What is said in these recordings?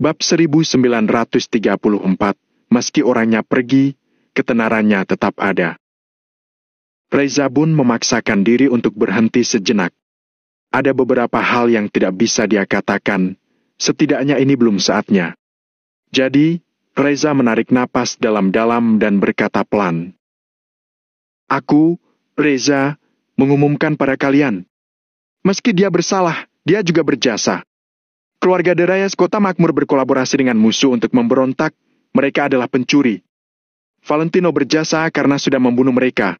Bab 1934, meski orangnya pergi, ketenarannya tetap ada. Reza Bun memaksakan diri untuk berhenti sejenak. Ada beberapa hal yang tidak bisa dia katakan, setidaknya ini belum saatnya. Jadi, Reza menarik napas dalam-dalam dan berkata pelan. Aku, Reza, mengumumkan pada kalian. Meski dia bersalah, dia juga berjasa. Keluarga Derayas Kota Makmur berkolaborasi dengan musuh untuk memberontak. Mereka adalah pencuri. Valentino berjasa karena sudah membunuh mereka.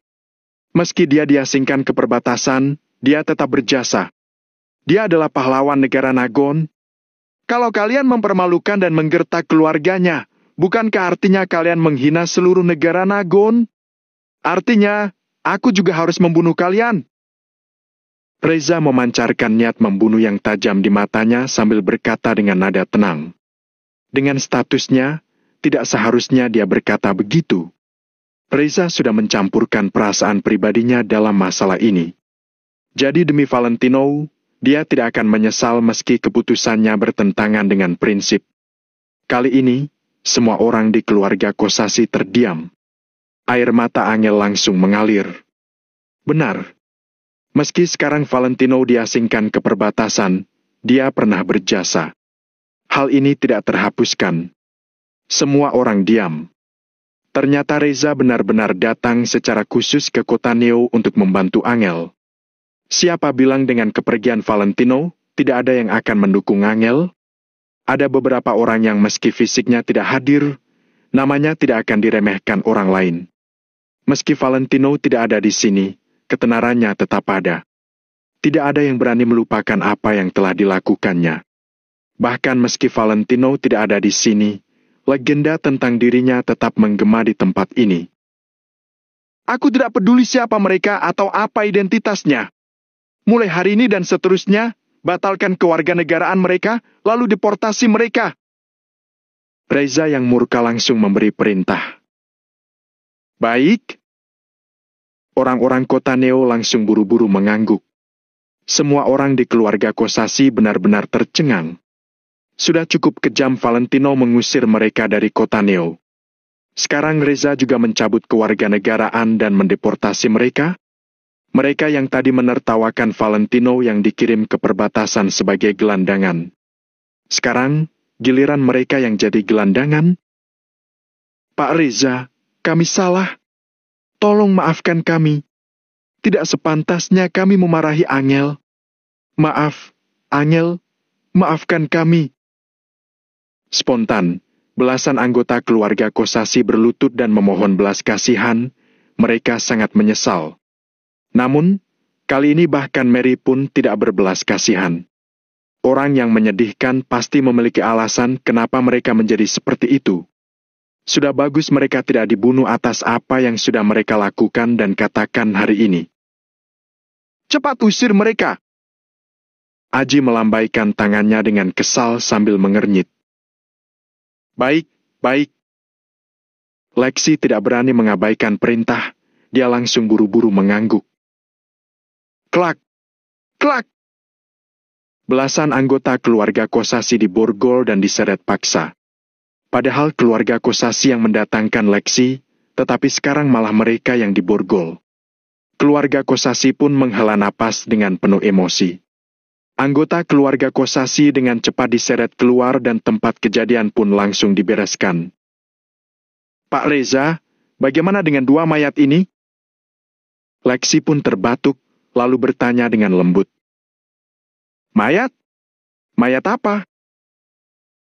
Meski dia diasingkan ke perbatasan, dia tetap berjasa. Dia adalah pahlawan negara Nagon. Kalau kalian mempermalukan dan menggertak keluarganya, bukankah artinya kalian menghina seluruh negara Nagon? Artinya, aku juga harus membunuh kalian. Reza memancarkan niat membunuh yang tajam di matanya sambil berkata dengan nada tenang. Dengan statusnya, tidak seharusnya dia berkata begitu. Reza sudah mencampurkan perasaan pribadinya dalam masalah ini. Jadi demi Valentino, dia tidak akan menyesal meski keputusannya bertentangan dengan prinsip. Kali ini, semua orang di keluarga Kosasi terdiam. Air mata Angel langsung mengalir. Benar. Meski sekarang Valentino diasingkan ke perbatasan, dia pernah berjasa. Hal ini tidak terhapuskan. Semua orang diam. Ternyata Reza benar-benar datang secara khusus ke kota Neo untuk membantu Angel. Siapa bilang dengan kepergian Valentino, tidak ada yang akan mendukung Angel? Ada beberapa orang yang meski fisiknya tidak hadir, namanya tidak akan diremehkan orang lain. Meski Valentino tidak ada di sini, ketenarannya tetap ada. Tidak ada yang berani melupakan apa yang telah dilakukannya. Bahkan meski Valentino tidak ada di sini, legenda tentang dirinya tetap menggema di tempat ini. Aku tidak peduli siapa mereka atau apa identitasnya. Mulai hari ini dan seterusnya, batalkan kewarganegaraan mereka, lalu deportasi mereka. Reza yang murka langsung memberi perintah. Baik. Orang-orang kota Neo langsung buru-buru mengangguk. Semua orang di keluarga Kosasi benar-benar tercengang. Sudah cukup kejam Valentino mengusir mereka dari kota Neo. Sekarang Reza juga mencabut kewarganegaraan dan mendeportasi mereka. Mereka yang tadi menertawakan Valentino yang dikirim ke perbatasan sebagai gelandangan. Sekarang, giliran mereka yang jadi gelandangan. Pak Reza, kami salah. Tolong maafkan kami. Tidak sepantasnya kami memarahi Angel. Maaf, Angel, maafkan kami. Spontan, belasan anggota keluarga Kosasi berlutut dan memohon belas kasihan. Mereka sangat menyesal. Namun, kali ini bahkan Mary pun tidak berbelas kasihan. Orang yang menyedihkan pasti memiliki alasan kenapa mereka menjadi seperti itu. Sudah bagus mereka tidak dibunuh atas apa yang sudah mereka lakukan dan katakan hari ini. Cepat usir mereka! Aji melambaikan tangannya dengan kesal sambil mengernyit. Baik, baik. Lexi tidak berani mengabaikan perintah, dia langsung buru-buru mengangguk. Klak! Klak! Belasan anggota keluarga Kosasi diborgol dan diseret paksa. Padahal keluarga Kosasi yang mendatangkan Lexi, tetapi sekarang malah mereka yang diborgol. Keluarga Kosasi pun menghela napas dengan penuh emosi. Anggota keluarga Kosasi dengan cepat diseret keluar dan tempat kejadian pun langsung dibereskan. Pak Reza, bagaimana dengan dua mayat ini? Lexi pun terbatuk, lalu bertanya dengan lembut. Mayat? Mayat apa?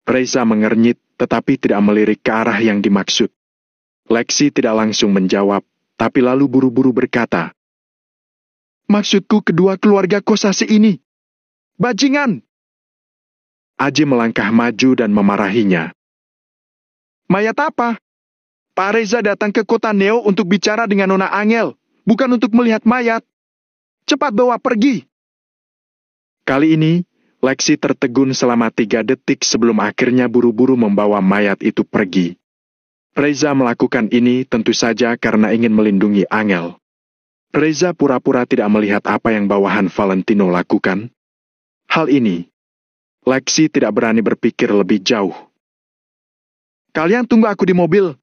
Reza mengernyit, tetapi tidak melirik ke arah yang dimaksud. Lexi tidak langsung menjawab, tapi lalu buru-buru berkata. Maksudku kedua keluarga Kosasi ini. Bajingan! Aji melangkah maju dan memarahinya. Mayat apa? Pak Reza datang ke kota Neo untuk bicara dengan Nona Angel, bukan untuk melihat mayat. Cepat bawa pergi! Kali ini, Lexi tertegun selama 3 detik sebelum akhirnya buru-buru membawa mayat itu pergi. Reza melakukan ini tentu saja karena ingin melindungi Angel. Reza pura-pura tidak melihat apa yang bawahan Valentino lakukan. Hal ini, Lexi tidak berani berpikir lebih jauh. Kalian tunggu aku di mobil.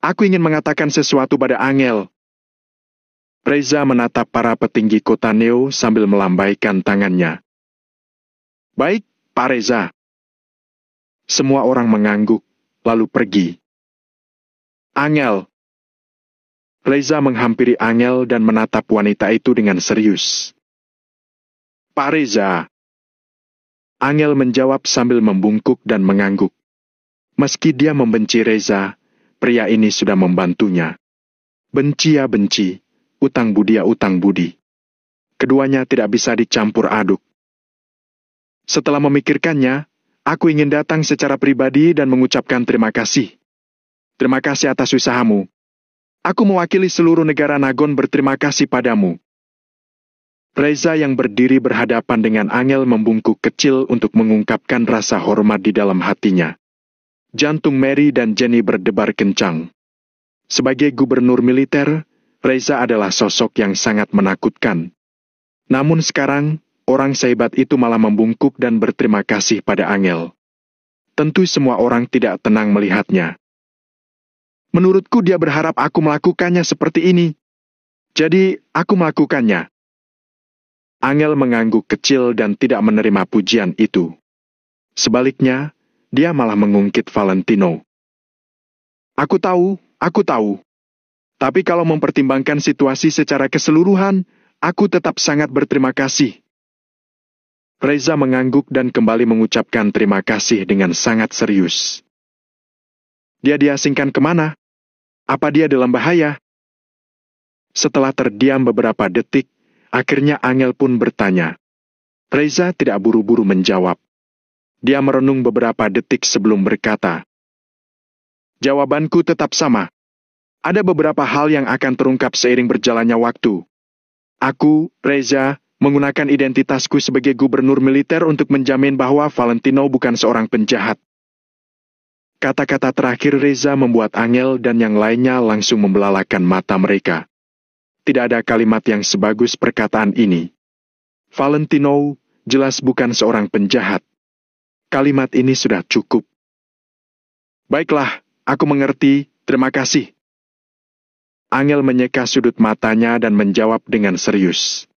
Aku ingin mengatakan sesuatu pada Angel. Reza menatap para petinggi kota Neo sambil melambaikan tangannya. Baik, Pak Reza. Semua orang mengangguk, lalu pergi. Angel. Reza menghampiri Angel dan menatap wanita itu dengan serius. Pak Reza. Angel menjawab sambil membungkuk dan mengangguk. Meski dia membenci Reza, pria ini sudah membantunya. Benci ya benci, utang budi ya utang budi. Keduanya tidak bisa dicampur aduk. Setelah memikirkannya, aku ingin datang secara pribadi dan mengucapkan terima kasih. Terima kasih atas usahamu. Aku mewakili seluruh negara Nagon berterima kasih padamu. Reza yang berdiri berhadapan dengan Angel membungkuk kecil untuk mengungkapkan rasa hormat di dalam hatinya. Jantung Mary dan Jenny berdebar kencang. Sebagai gubernur militer, Reza adalah sosok yang sangat menakutkan. Namun sekarang, orang sehebat itu malah membungkuk dan berterima kasih pada Angel. Tentu semua orang tidak tenang melihatnya. Menurutku dia berharap aku melakukannya seperti ini. Jadi, aku melakukannya. Angel mengangguk kecil dan tidak menerima pujian itu. Sebaliknya, dia malah mengungkit Valentino. Aku tahu. Tapi kalau mempertimbangkan situasi secara keseluruhan, aku tetap sangat berterima kasih. Reza mengangguk dan kembali mengucapkan terima kasih dengan sangat serius. Dia diasingkan kemana? Apa dia dalam bahaya? Setelah terdiam beberapa detik, akhirnya Angel pun bertanya. Reza tidak buru-buru menjawab. Dia merenung beberapa detik sebelum berkata. Jawabanku tetap sama. Ada beberapa hal yang akan terungkap seiring berjalannya waktu. Aku, Reza, menggunakan identitasku sebagai gubernur militer untuk menjamin bahwa Valentino bukan seorang penjahat. Kata-kata terakhir Reza membuat Angel dan yang lainnya langsung membelalakan mata mereka. Tidak ada kalimat yang sebagus perkataan ini. Valentino jelas bukan seorang penjahat. Kalimat ini sudah cukup. Baiklah, aku mengerti, terima kasih. Angel menyeka sudut matanya dan menjawab dengan serius.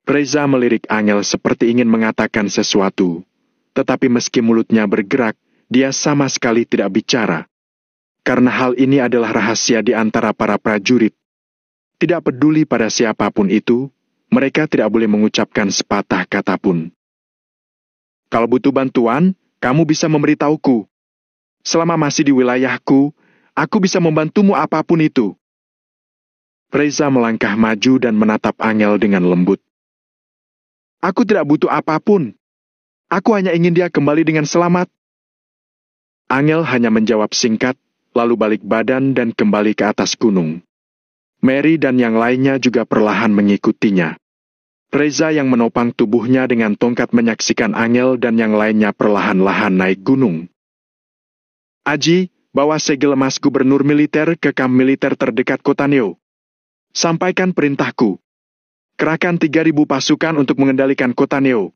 Reza melirik Angel seperti ingin mengatakan sesuatu, tetapi meski mulutnya bergerak, dia sama sekali tidak bicara. Karena hal ini adalah rahasia di antara para prajurit. Tidak peduli pada siapapun itu, mereka tidak boleh mengucapkan sepatah kata pun. Kalau butuh bantuan, kamu bisa memberitahuku. Selama masih di wilayahku, aku bisa membantumu apapun itu. Reza melangkah maju dan menatap Angel dengan lembut. Aku tidak butuh apapun. Aku hanya ingin dia kembali dengan selamat. Angel hanya menjawab singkat, lalu balik badan dan kembali ke atas gunung. Mary dan yang lainnya juga perlahan mengikutinya. Reza yang menopang tubuhnya dengan tongkat menyaksikan Angel dan yang lainnya perlahan-lahan naik gunung. Aji, bawa segel emas gubernur militer ke kamp militer terdekat kota Neo. Sampaikan perintahku. Kerahkan 3.000 pasukan untuk mengendalikan kota Neo.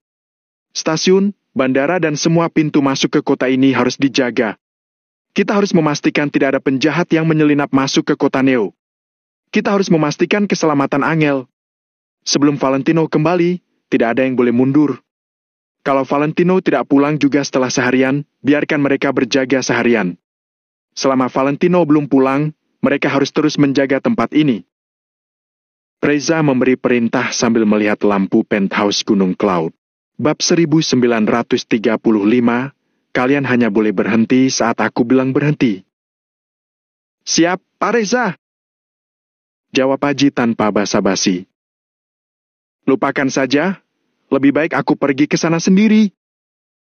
Stasiun, bandara dan semua pintu masuk ke kota ini harus dijaga. Kita harus memastikan tidak ada penjahat yang menyelinap masuk ke kota Neo. Kita harus memastikan keselamatan Angel. Sebelum Valentino kembali, tidak ada yang boleh mundur. Kalau Valentino tidak pulang juga setelah seharian, biarkan mereka berjaga seharian. Selama Valentino belum pulang, mereka harus terus menjaga tempat ini. Reza memberi perintah sambil melihat lampu penthouse Gunung Cloud. Bab 1935, kalian hanya boleh berhenti saat aku bilang berhenti. Siap, Pak Reza. Jawab Haji tanpa basa-basi. Lupakan saja, lebih baik aku pergi ke sana sendiri.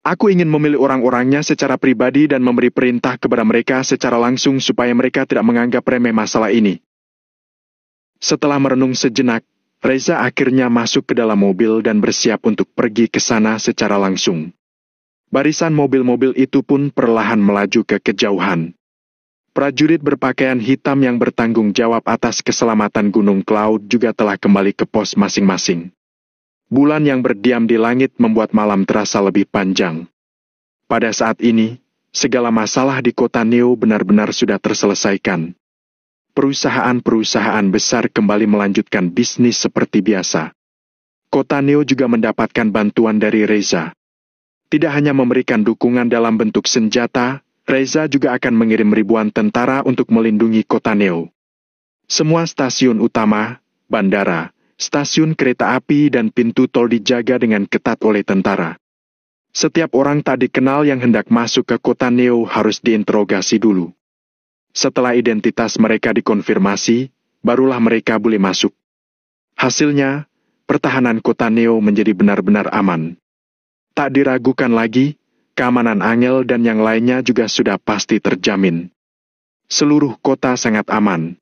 Aku ingin memilih orang-orangnya secara pribadi dan memberi perintah kepada mereka secara langsung supaya mereka tidak menganggap remeh masalah ini. Setelah merenung sejenak, Reza akhirnya masuk ke dalam mobil dan bersiap untuk pergi ke sana secara langsung. Barisan mobil-mobil itu pun perlahan melaju ke kejauhan. Prajurit berpakaian hitam yang bertanggung jawab atas keselamatan Gunung Cloud juga telah kembali ke pos masing-masing. Bulan yang berdiam di langit membuat malam terasa lebih panjang. Pada saat ini, segala masalah di kota Neo benar-benar sudah terselesaikan. Perusahaan-perusahaan besar kembali melanjutkan bisnis seperti biasa. Kota Neo juga mendapatkan bantuan dari Reza. Tidak hanya memberikan dukungan dalam bentuk senjata, Reza juga akan mengirim ribuan tentara untuk melindungi kota Neo. Semua stasiun utama, bandara, stasiun kereta api dan pintu tol dijaga dengan ketat oleh tentara. Setiap orang tak dikenal yang hendak masuk ke kota Neo harus diinterogasi dulu. Setelah identitas mereka dikonfirmasi, barulah mereka boleh masuk. Hasilnya, pertahanan kota Neo menjadi benar-benar aman. Tak diragukan lagi, keamanan Angel dan yang lainnya juga sudah pasti terjamin. Seluruh kota sangat aman.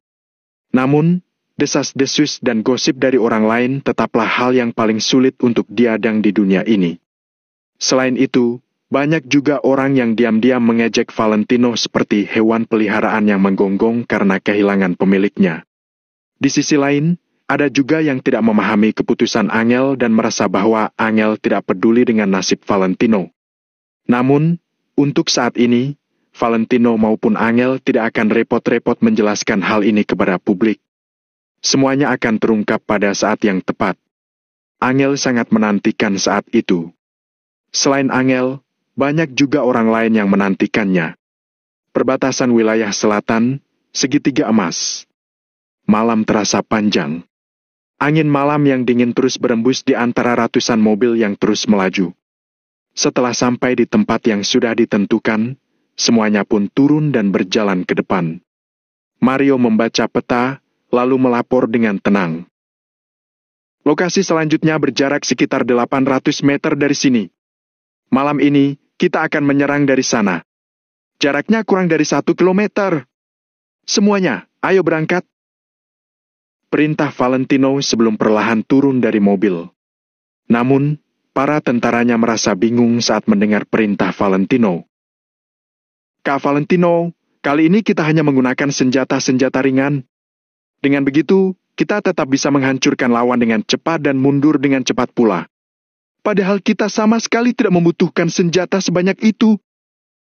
Namun, desas-desus dan gosip dari orang lain tetaplah hal yang paling sulit untuk diadang di dunia ini. Selain itu, banyak juga orang yang diam-diam mengejek Valentino seperti hewan peliharaan yang menggonggong karena kehilangan pemiliknya. Di sisi lain, ada juga yang tidak memahami keputusan Angel dan merasa bahwa Angel tidak peduli dengan nasib Valentino. Namun, untuk saat ini, Valentino maupun Angel tidak akan repot-repot menjelaskan hal ini kepada publik. Semuanya akan terungkap pada saat yang tepat. Angel sangat menantikan saat itu. Selain Angel, banyak juga orang lain yang menantikannya. Perbatasan wilayah selatan, segitiga emas. Malam terasa panjang. Angin malam yang dingin terus berembus di antara ratusan mobil yang terus melaju. Setelah sampai di tempat yang sudah ditentukan, semuanya pun turun dan berjalan ke depan. Mario membaca peta, lalu melapor dengan tenang. Lokasi selanjutnya berjarak sekitar 800 meter dari sini. Malam ini, kita akan menyerang dari sana. Jaraknya kurang dari 1 kilometer. Semuanya, ayo berangkat. Perintah Valentino sebelum perlahan turun dari mobil. Namun, para tentaranya merasa bingung saat mendengar perintah Valentino. Kak Valentino, kali ini kita hanya menggunakan senjata-senjata ringan. Dengan begitu, kita tetap bisa menghancurkan lawan dengan cepat dan mundur dengan cepat pula. Padahal kita sama sekali tidak membutuhkan senjata sebanyak itu.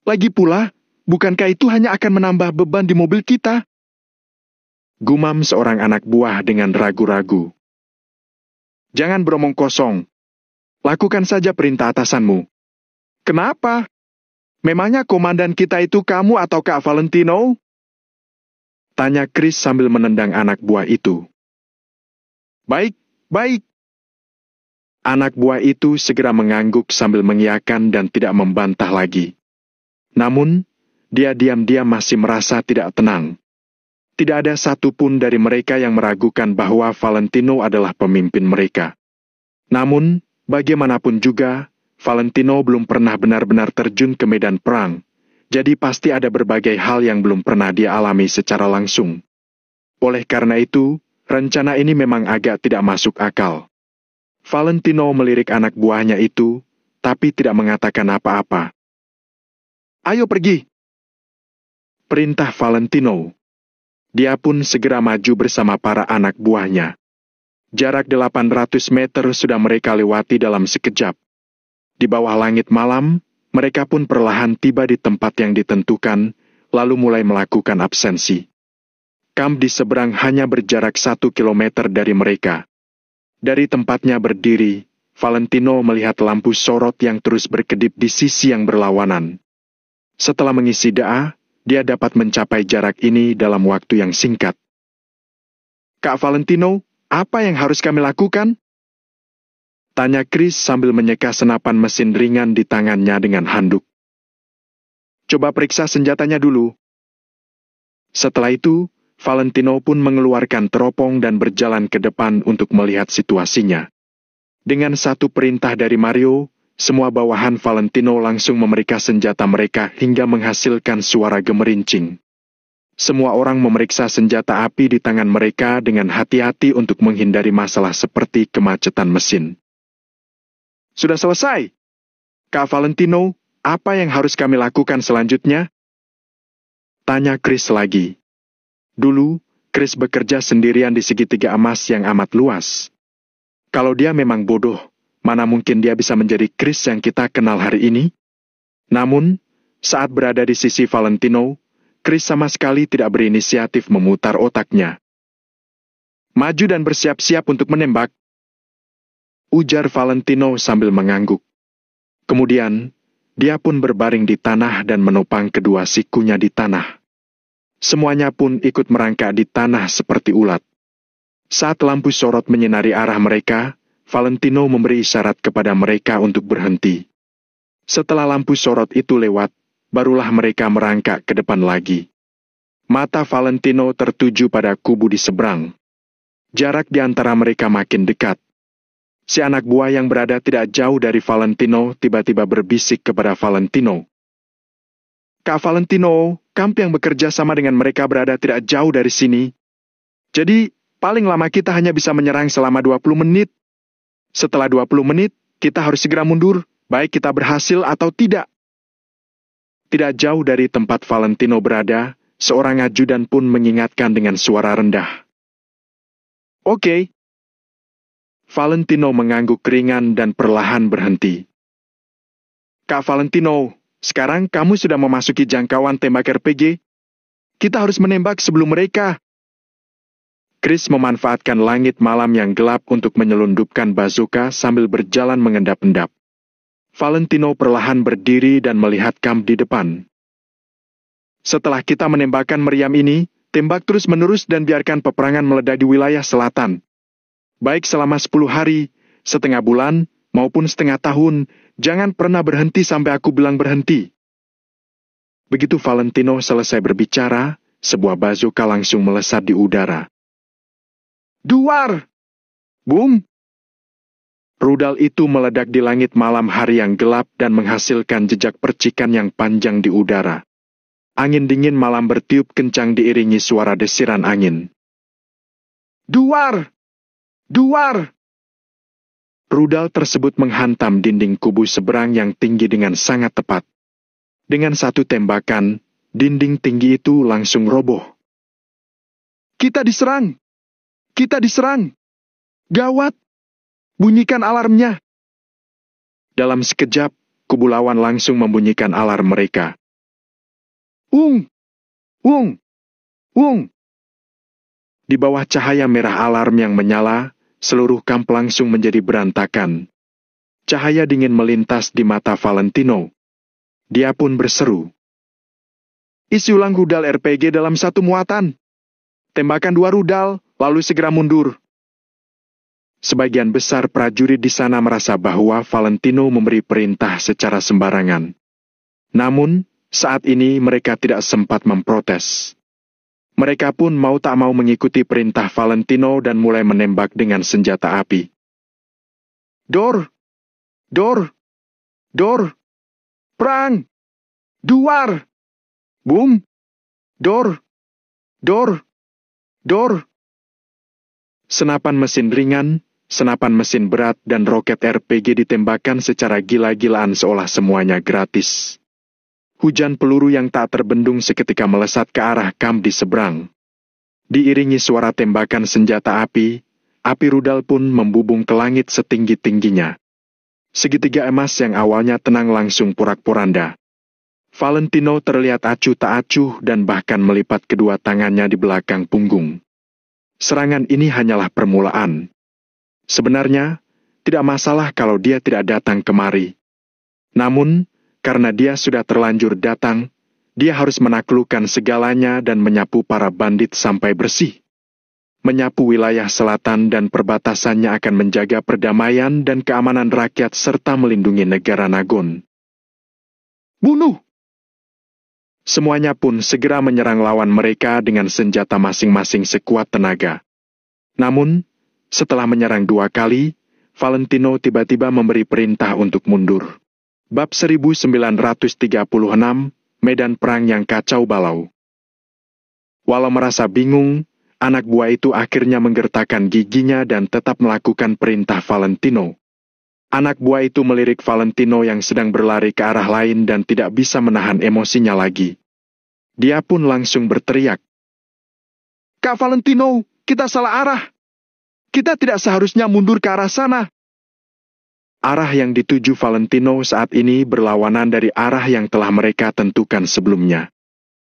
Lagi pula, bukankah itu hanya akan menambah beban di mobil kita? Gumam seorang anak buah dengan ragu-ragu. Jangan beromong kosong. Lakukan saja perintah atasanmu. Kenapa? Memangnya komandan kita itu kamu atau Kak Valentino? Tanya Chris sambil menendang anak buah itu. Baik, baik. Anak buah itu segera mengangguk sambil mengiyakan dan tidak membantah lagi. Namun, dia diam-diam masih merasa tidak tenang. Tidak ada satupun dari mereka yang meragukan bahwa Valentino adalah pemimpin mereka. Namun, bagaimanapun juga, Valentino belum pernah benar-benar terjun ke medan perang, jadi pasti ada berbagai hal yang belum pernah dia alami secara langsung. Oleh karena itu, rencana ini memang agak tidak masuk akal. Valentino melirik anak buahnya itu, tapi tidak mengatakan apa-apa. Ayo pergi! Perintah Valentino. Dia pun segera maju bersama para anak buahnya. Jarak 800 meter sudah mereka lewati dalam sekejap. Di bawah langit malam, mereka pun perlahan tiba di tempat yang ditentukan, lalu mulai melakukan absensi. Kamp di seberang hanya berjarak 1 kilometer dari mereka. Dari tempatnya berdiri, Valentino melihat lampu sorot yang terus berkedip di sisi yang berlawanan. Setelah mengisi doa, dia dapat mencapai jarak ini dalam waktu yang singkat. Kak Valentino, apa yang harus kami lakukan? Tanya Chris sambil menyeka senapan mesin ringan di tangannya dengan handuk. Coba periksa senjatanya dulu. Setelah itu, Valentino pun mengeluarkan teropong dan berjalan ke depan untuk melihat situasinya. Dengan satu perintah dari Mario, semua bawahan Valentino langsung memeriksa senjata mereka hingga menghasilkan suara gemerincing. Semua orang memeriksa senjata api di tangan mereka dengan hati-hati untuk menghindari masalah seperti kemacetan mesin. Sudah selesai? Kak Valentino, apa yang harus kami lakukan selanjutnya? Tanya Chris lagi. Dulu, Chris bekerja sendirian di segitiga emas yang amat luas. Kalau dia memang bodoh, mana mungkin dia bisa menjadi Chris yang kita kenal hari ini? Namun, saat berada di sisi Valentino, Chris sama sekali tidak berinisiatif memutar otaknya. Maju dan bersiap-siap untuk menembak, ujar Valentino sambil mengangguk. Kemudian, dia pun berbaring di tanah dan menopang kedua sikunya di tanah. Semuanya pun ikut merangkak di tanah seperti ulat. Saat lampu sorot menyinari arah mereka, Valentino memberi isyarat kepada mereka untuk berhenti. Setelah lampu sorot itu lewat, barulah mereka merangkak ke depan lagi. Mata Valentino tertuju pada kubu di seberang. Jarak di antara mereka makin dekat. Si anak buah yang berada tidak jauh dari Valentino tiba-tiba berbisik kepada Valentino. Kak Valentino, kamp yang bekerja sama dengan mereka berada tidak jauh dari sini. Jadi, paling lama kita hanya bisa menyerang selama 20 menit. Setelah 20 menit, kita harus segera mundur, baik kita berhasil atau tidak. Tidak jauh dari tempat Valentino berada, seorang ajudan pun mengingatkan dengan suara rendah. Oke. Valentino mengangguk ringan dan perlahan berhenti. Kak Valentino, sekarang kamu sudah memasuki jangkauan tembak RPG. Kita harus menembak sebelum mereka. Chris memanfaatkan langit malam yang gelap untuk menyelundupkan bazooka sambil berjalan mengendap-endap. Valentino perlahan berdiri dan melihat kamp di depan. Setelah kita menembakkan meriam ini, tembak terus-menerus dan biarkan peperangan meledak di wilayah selatan. Baik selama 10 hari, setengah bulan, maupun setengah tahun, jangan pernah berhenti sampai aku bilang berhenti. Begitu Valentino selesai berbicara, sebuah bazooka langsung melesat di udara. Duar! Boom! Rudal itu meledak di langit malam hari yang gelap dan menghasilkan jejak percikan yang panjang di udara. Angin dingin malam bertiup kencang diiringi suara desiran angin. Duar! Duar! Rudal tersebut menghantam dinding kubu seberang yang tinggi dengan sangat tepat. Dengan satu tembakan, dinding tinggi itu langsung roboh. Kita diserang! Kita diserang! Gawat! Bunyikan alarmnya! Dalam sekejap, kubu lawan langsung membunyikan alarm mereka. Ung! Ung! Ung! Di bawah cahaya merah alarm yang menyala, seluruh kamp langsung menjadi berantakan. Cahaya dingin melintas di mata Valentino. Dia pun berseru. Isi ulang rudal RPG dalam satu muatan. Tembakan 2 rudal, lalu segera mundur. Sebagian besar prajurit di sana merasa bahwa Valentino memberi perintah secara sembarangan. Namun, saat ini mereka tidak sempat memprotes. Mereka pun mau tak mau mengikuti perintah Valentino dan mulai menembak dengan senjata api. Dor! Dor! Dor! Perang! Duar! Boom! Dor! Dor! Dor! Senapan mesin ringan, senapan mesin berat dan roket RPG ditembakkan secara gila-gilaan seolah semuanya gratis. Hujan peluru yang tak terbendung seketika melesat ke arah kamp di seberang. Diiringi suara tembakan senjata api rudal pun membubung ke langit setinggi-tingginya. Segitiga emas yang awalnya tenang langsung porak-poranda. Valentino terlihat acuh tak acuh dan bahkan melipat kedua tangannya di belakang punggung. Serangan ini hanyalah permulaan. Sebenarnya, tidak masalah kalau dia tidak datang kemari. Namun, karena dia sudah terlanjur datang, dia harus menaklukkan segalanya dan menyapu para bandit sampai bersih. Menyapu wilayah selatan dan perbatasannya akan menjaga perdamaian dan keamanan rakyat serta melindungi negara Nagon. Bunuh! Semuanya pun segera menyerang lawan mereka dengan senjata masing-masing sekuat tenaga. Namun, setelah menyerang 2 kali, Valentino tiba-tiba memberi perintah untuk mundur. Bab 1936, Medan Perang yang Kacau Balau. Walau merasa bingung, anak buah itu akhirnya menggertakkan giginya dan tetap melakukan perintah Valentino. Anak buah itu melirik Valentino yang sedang berlari ke arah lain dan tidak bisa menahan emosinya lagi. Dia pun langsung berteriak. Kak Valentino, kita salah arah. Kita tidak seharusnya mundur ke arah sana. Arah yang dituju Valentino saat ini berlawanan dari arah yang telah mereka tentukan sebelumnya.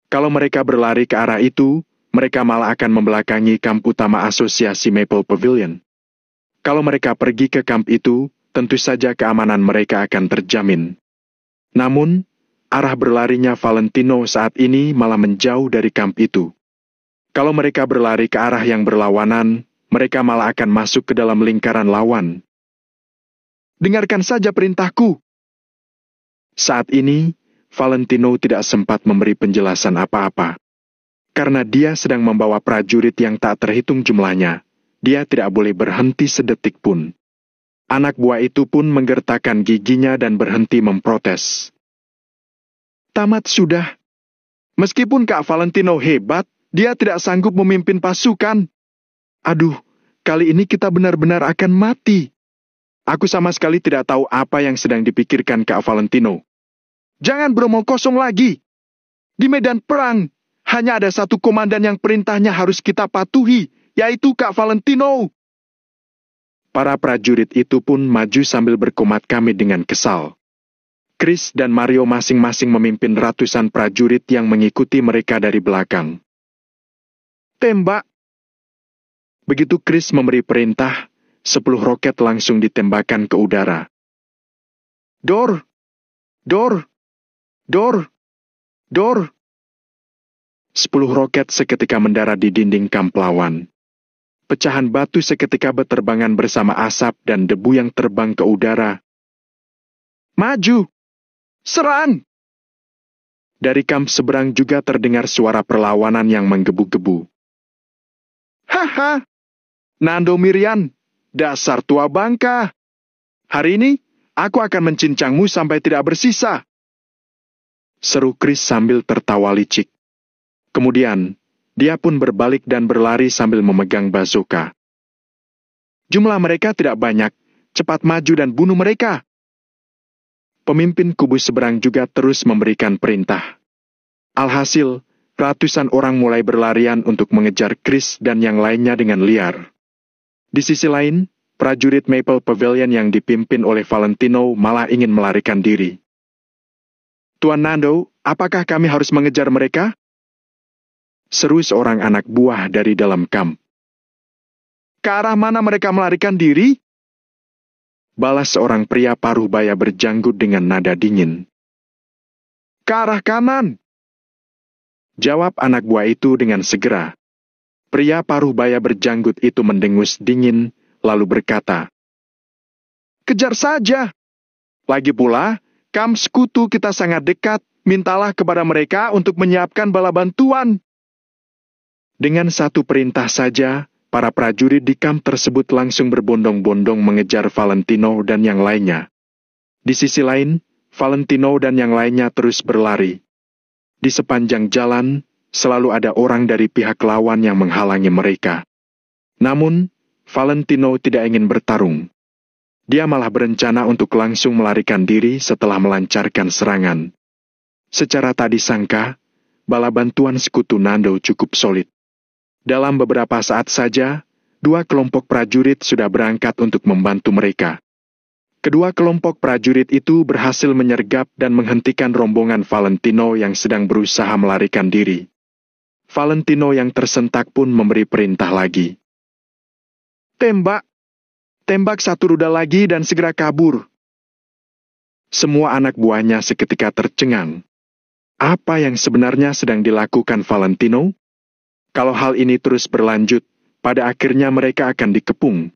Kalau mereka berlari ke arah itu, mereka malah akan membelakangi kamp utama asosiasi Maple Pavilion. Kalau mereka pergi ke kamp itu, tentu saja keamanan mereka akan terjamin. Namun, arah berlarinya Valentino saat ini malah menjauh dari kamp itu. Kalau mereka berlari ke arah yang berlawanan, mereka malah akan masuk ke dalam lingkaran lawan. Dengarkan saja perintahku. Saat ini, Valentino tidak sempat memberi penjelasan apa-apa. Karena dia sedang membawa prajurit yang tak terhitung jumlahnya, dia tidak boleh berhenti sedetik pun. Anak buah itu pun menggertakkan giginya dan berhenti memprotes. Tamat sudah. Meskipun Kak Valentino hebat, dia tidak sanggup memimpin pasukan. Aduh, kali ini kita benar-benar akan mati. Aku sama sekali tidak tahu apa yang sedang dipikirkan Kak Valentino. Jangan beromong kosong lagi. Di medan perang, hanya ada satu komandan yang perintahnya harus kita patuhi, yaitu Kak Valentino. Para prajurit itu pun maju sambil berkomat kami dengan kesal. Chris dan Mario masing-masing memimpin ratusan prajurit yang mengikuti mereka dari belakang. Tembak! Begitu Chris memberi perintah, 10 roket langsung ditembakkan ke udara. Dor! Dor! Dor! Dor! 10 roket seketika mendarat di dinding kamp lawan. Pecahan batu seketika berterbangan bersama asap dan debu yang terbang ke udara. Maju! Serang! Dari kamp seberang juga terdengar suara perlawanan yang menggebu-gebu. Haha! Nando Mirian! Dasar tua bangka. Hari ini, aku akan mencincangmu sampai tidak bersisa. Seru Chris sambil tertawa licik. Kemudian, dia pun berbalik dan berlari sambil memegang bazooka. Jumlah mereka tidak banyak, cepat maju dan bunuh mereka. Pemimpin kubu seberang juga terus memberikan perintah. Alhasil, ratusan orang mulai berlarian untuk mengejar Chris dan yang lainnya dengan liar. Di sisi lain, prajurit Maple Pavilion yang dipimpin oleh Valentino malah ingin melarikan diri. Tuan Nando, apakah kami harus mengejar mereka? Seru seorang anak buah dari dalam kamp. Ke arah mana mereka melarikan diri? Balas seorang pria paruh baya berjanggut dengan nada dingin. Ke arah kanan. Jawab anak buah itu dengan segera. Pria paruh baya berjanggut itu mendengus dingin, lalu berkata, kejar saja. Lagi pula, kamp sekutu kita sangat dekat, mintalah kepada mereka untuk menyiapkan bala bantuan. Dengan satu perintah saja, para prajurit di kamp tersebut langsung berbondong-bondong mengejar Valentino dan yang lainnya. Di sisi lain, Valentino dan yang lainnya terus berlari. Di sepanjang jalan, selalu ada orang dari pihak lawan yang menghalangi mereka. Namun, Valentino tidak ingin bertarung. Dia malah berencana untuk langsung melarikan diri setelah melancarkan serangan. Secara tak disangka, bala bantuan sekutu Nando cukup solid. Dalam beberapa saat saja, 2 kelompok prajurit sudah berangkat untuk membantu mereka. Kedua kelompok prajurit itu berhasil menyergap dan menghentikan rombongan Valentino yang sedang berusaha melarikan diri. Valentino yang tersentak pun memberi perintah lagi. Tembak! Tembak satu rudal lagi dan segera kabur. Semua anak buahnya seketika tercengang. Apa yang sebenarnya sedang dilakukan Valentino? Kalau hal ini terus berlanjut, pada akhirnya mereka akan dikepung.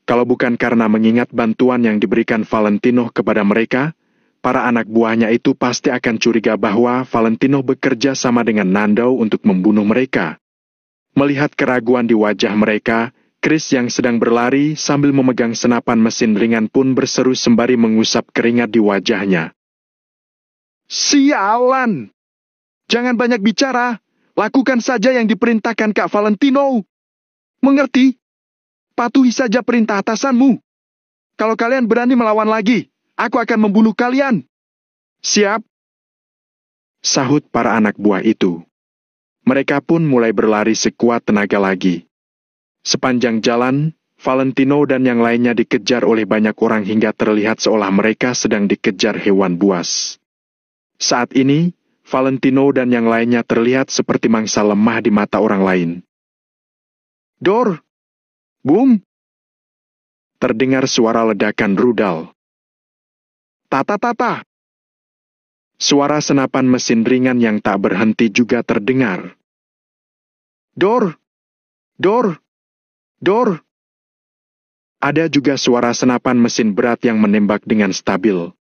Kalau bukan karena mengingat bantuan yang diberikan Valentino kepada mereka, para anak buahnya itu pasti akan curiga bahwa Valentino bekerja sama dengan Nando untuk membunuh mereka. Melihat keraguan di wajah mereka, Chris yang sedang berlari sambil memegang senapan mesin ringan pun berseru sembari mengusap keringat di wajahnya. Sialan! Jangan banyak bicara, lakukan saja yang diperintahkan Kak Valentino. Mengerti? Patuhi saja perintah atasanmu. Kalau kalian berani melawan lagi, aku akan membunuh kalian. Siap? Sahut para anak buah itu. Mereka pun mulai berlari sekuat tenaga lagi. Sepanjang jalan, Valentino dan yang lainnya dikejar oleh banyak orang hingga terlihat seolah mereka sedang dikejar hewan buas. Saat ini, Valentino dan yang lainnya terlihat seperti mangsa lemah di mata orang lain. Dor! Boom! Terdengar suara ledakan rudal. Tata-tata! Suara senapan mesin ringan yang tak berhenti juga terdengar. Dor! Dor! Dor! Ada juga suara senapan mesin berat yang menembak dengan stabil.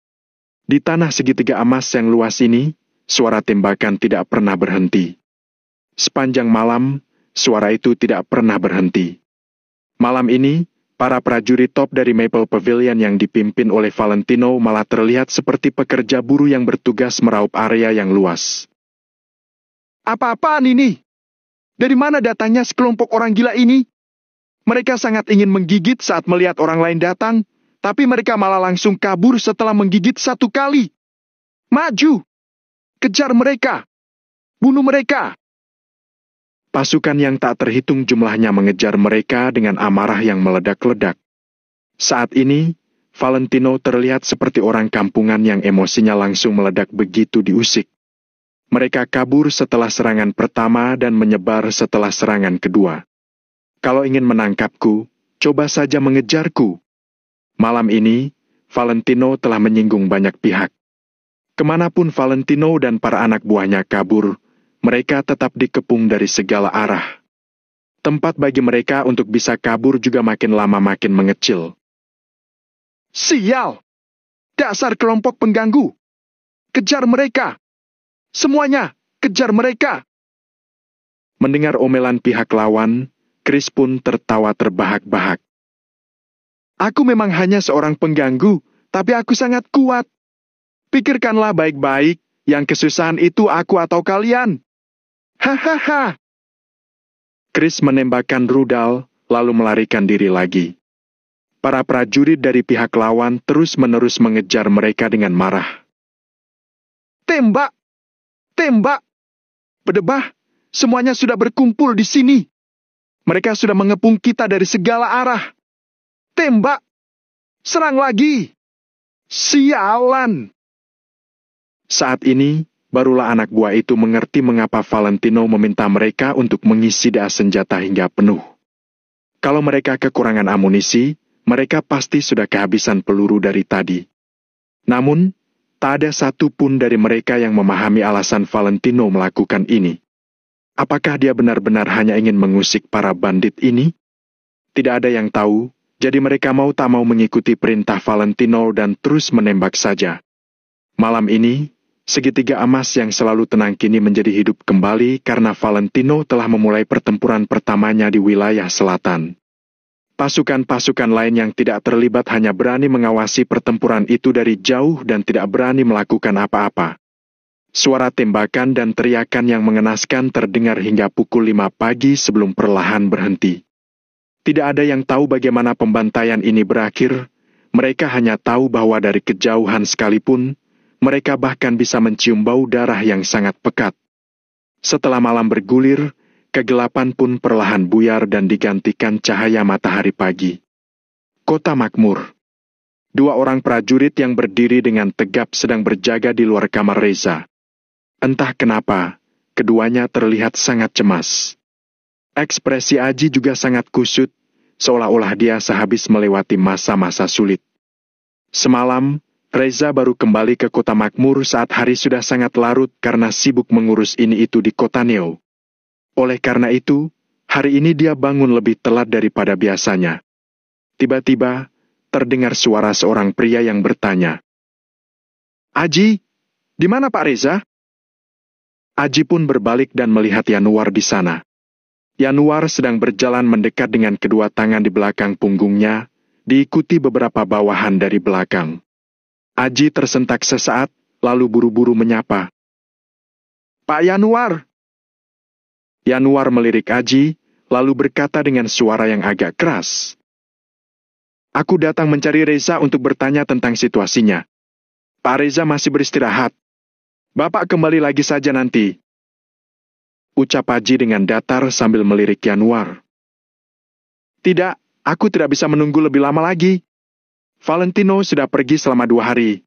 Di tanah segitiga emas yang luas ini, suara tembakan tidak pernah berhenti. Sepanjang malam, suara itu tidak pernah berhenti. Malam ini, para prajurit top dari Maple Pavilion yang dipimpin oleh Valentino malah terlihat seperti pekerja buruh yang bertugas meraup area yang luas. Apa-apaan ini? Dari mana datangnya sekelompok orang gila ini? Mereka sangat ingin menggigit saat melihat orang lain datang, tapi mereka malah langsung kabur setelah menggigit satu kali. Maju! Kejar mereka! Bunuh mereka! Pasukan yang tak terhitung jumlahnya mengejar mereka dengan amarah yang meledak-ledak. Saat ini, Valentino terlihat seperti orang kampungan yang emosinya langsung meledak begitu diusik. Mereka kabur setelah serangan pertama dan menyebar setelah serangan kedua. Kalau ingin menangkapku, coba saja mengejarku. Malam ini, Valentino telah menyinggung banyak pihak. Kemanapun Valentino dan para anak buahnya kabur, mereka tetap dikepung dari segala arah. Tempat bagi mereka untuk bisa kabur juga makin lama makin mengecil. Sial! Dasar kelompok pengganggu! Kejar mereka! Semuanya, kejar mereka! Mendengar omelan pihak lawan, Chris pun tertawa terbahak-bahak. Aku memang hanya seorang pengganggu, tapi aku sangat kuat. Pikirkanlah baik-baik, yang kesusahan itu aku atau kalian. Hahaha. Chris menembakkan rudal, lalu melarikan diri lagi. Para prajurit dari pihak lawan terus-menerus mengejar mereka dengan marah. Tembak! Tembak! Berdebah, semuanya sudah berkumpul di sini. Mereka sudah mengepung kita dari segala arah. Tembak! Serang lagi! Sialan! Saat ini, barulah anak buah itu mengerti mengapa Valentino meminta mereka untuk mengisi das senjata hingga penuh. Kalau mereka kekurangan amunisi, mereka pasti sudah kehabisan peluru dari tadi. Namun, tak ada satu pun dari mereka yang memahami alasan Valentino melakukan ini. Apakah dia benar-benar hanya ingin mengusik para bandit ini? Tidak ada yang tahu, jadi mereka mau tak mau mengikuti perintah Valentino dan terus menembak saja. Malam ini, segitiga emas yang selalu tenang kini menjadi hidup kembali karena Valentino telah memulai pertempuran pertamanya di wilayah selatan. Pasukan-pasukan lain yang tidak terlibat hanya berani mengawasi pertempuran itu dari jauh dan tidak berani melakukan apa-apa. Suara tembakan dan teriakan yang mengenaskan terdengar hingga pukul 5 pagi sebelum perlahan berhenti. Tidak ada yang tahu bagaimana pembantaian ini berakhir, mereka hanya tahu bahwa dari kejauhan sekalipun, mereka bahkan bisa mencium bau darah yang sangat pekat. Setelah malam bergulir, kegelapan pun perlahan buyar dan digantikan cahaya matahari pagi. Kota makmur. 2 orang prajurit yang berdiri dengan tegap sedang berjaga di luar kamar Reza. Entah kenapa, keduanya terlihat sangat cemas. Ekspresi Aji juga sangat kusut, seolah-olah dia sehabis melewati masa-masa sulit. Semalam, Reza baru kembali ke kota makmur saat hari sudah sangat larut karena sibuk mengurus ini itu di kota Neo. Oleh karena itu, hari ini dia bangun lebih telat daripada biasanya. Tiba-tiba, terdengar suara seorang pria yang bertanya. Aji, di mana Pak Reza? Aji pun berbalik dan melihat Yanuar di sana. Yanuar sedang berjalan mendekat dengan kedua tangan di belakang punggungnya, diikuti beberapa bawahan dari belakang. Aji tersentak sesaat, lalu buru-buru menyapa. Pak Yanuar! Yanuar melirik Aji, lalu berkata dengan suara yang agak keras. Aku datang mencari Reza untuk bertanya tentang situasinya. Pak Reza masih beristirahat. Bapak kembali lagi saja nanti. Ucap Aji dengan datar sambil melirik Yanuar. Tidak, Aku tidak bisa menunggu lebih lama lagi. Valentino sudah pergi selama 2 hari.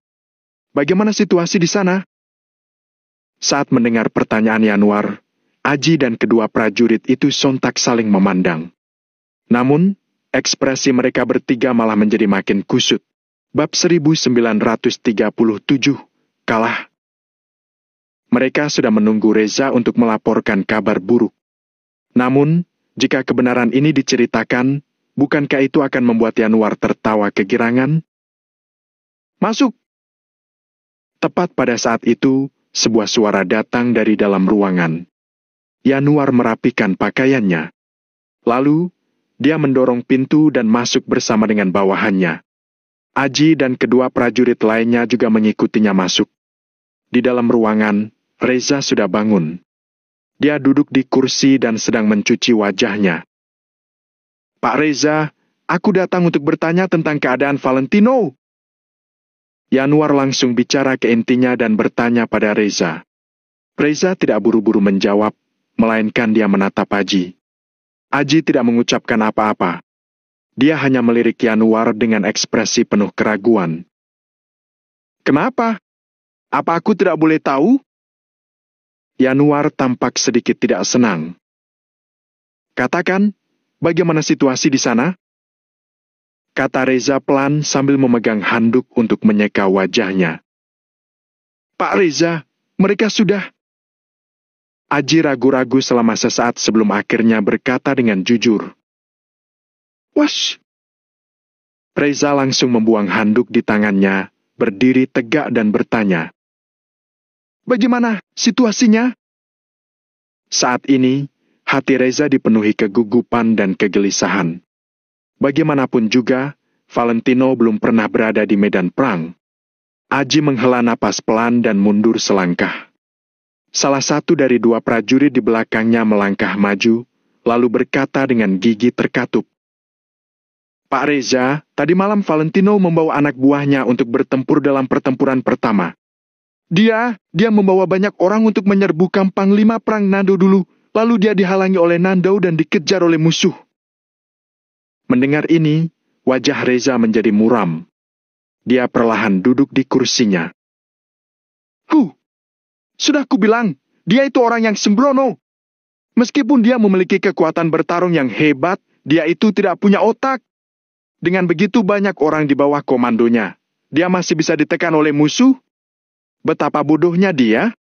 Bagaimana situasi di sana? Saat mendengar pertanyaan Yanuar, Aji dan kedua prajurit itu sontak saling memandang. Namun, ekspresi mereka bertiga malah menjadi makin kusut. Bab 1937, kalah. Mereka sudah menunggu Reza untuk melaporkan kabar buruk. Namun, jika kebenaran ini diceritakan, bukankah itu akan membuat Yanuar tertawa kegirangan? Masuk! Tepat pada saat itu, sebuah suara datang dari dalam ruangan. Yanuar merapikan pakaiannya. Lalu, dia mendorong pintu dan masuk bersama dengan bawahannya. Aji dan kedua prajurit lainnya juga mengikutinya masuk. Di dalam ruangan, Reza sudah bangun. Dia duduk di kursi dan sedang mencuci wajahnya. Pak Reza, aku datang untuk bertanya tentang keadaan Valentino. Yanuar langsung bicara ke intinya dan bertanya pada Reza. Reza tidak buru-buru menjawab, melainkan dia menatap Aji. Aji tidak mengucapkan apa-apa. Dia hanya melirik Yanuar dengan ekspresi penuh keraguan. Kenapa? Apa aku tidak boleh tahu? Yanuar tampak sedikit tidak senang. Katakan, bagaimana situasi di sana? Kata Reza pelan sambil memegang handuk untuk menyeka wajahnya. Pak Reza, mereka sudah... Aji ragu-ragu selama sesaat sebelum akhirnya berkata dengan jujur. Wash! Reza langsung membuang handuk di tangannya, berdiri tegak dan bertanya. Bagaimana situasinya? Saat ini, hati Reza dipenuhi kegugupan dan kegelisahan. Bagaimanapun juga, Valentino belum pernah berada di medan perang. Aji menghela napas pelan dan mundur selangkah. Salah satu dari dua prajurit di belakangnya melangkah maju, lalu berkata dengan gigi terkatup. Pak Reza, tadi malam Valentino membawa anak buahnya untuk bertempur dalam pertempuran pertama. Dia membawa banyak orang untuk menyerbu Panglima Perang Nando dulu, lalu dia dihalangi oleh Nando dan dikejar oleh musuh. Mendengar ini, wajah Reza menjadi muram. Dia perlahan duduk di kursinya. Sudah kubilang, dia itu orang yang sembrono. Meskipun dia memiliki kekuatan bertarung yang hebat, dia itu tidak punya otak. Dengan begitu banyak orang di bawah komandonya, dia masih bisa ditekan oleh musuh? Betapa bodohnya dia.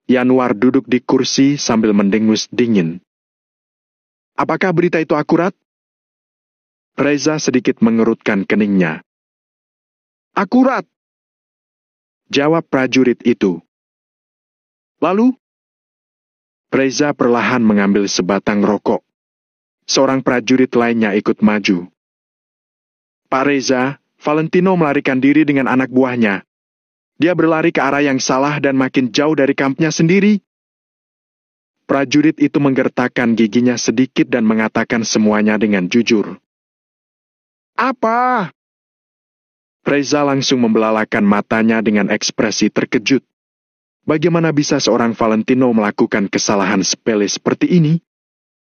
Yanuar duduk di kursi sambil mendengus dingin. Apakah berita itu akurat? Reza sedikit mengerutkan keningnya. Akurat, jawab prajurit itu. Lalu, Reza perlahan mengambil sebatang rokok. Seorang prajurit lainnya ikut maju. Pak Reza, Valentino melarikan diri dengan anak buahnya. Dia berlari ke arah yang salah dan makin jauh dari kampnya sendiri. Prajurit itu menggertakkan giginya sedikit dan mengatakan semuanya dengan jujur. Apa? Reza langsung membelalakan matanya dengan ekspresi terkejut. Bagaimana bisa seorang Valentino melakukan kesalahan sepele seperti ini?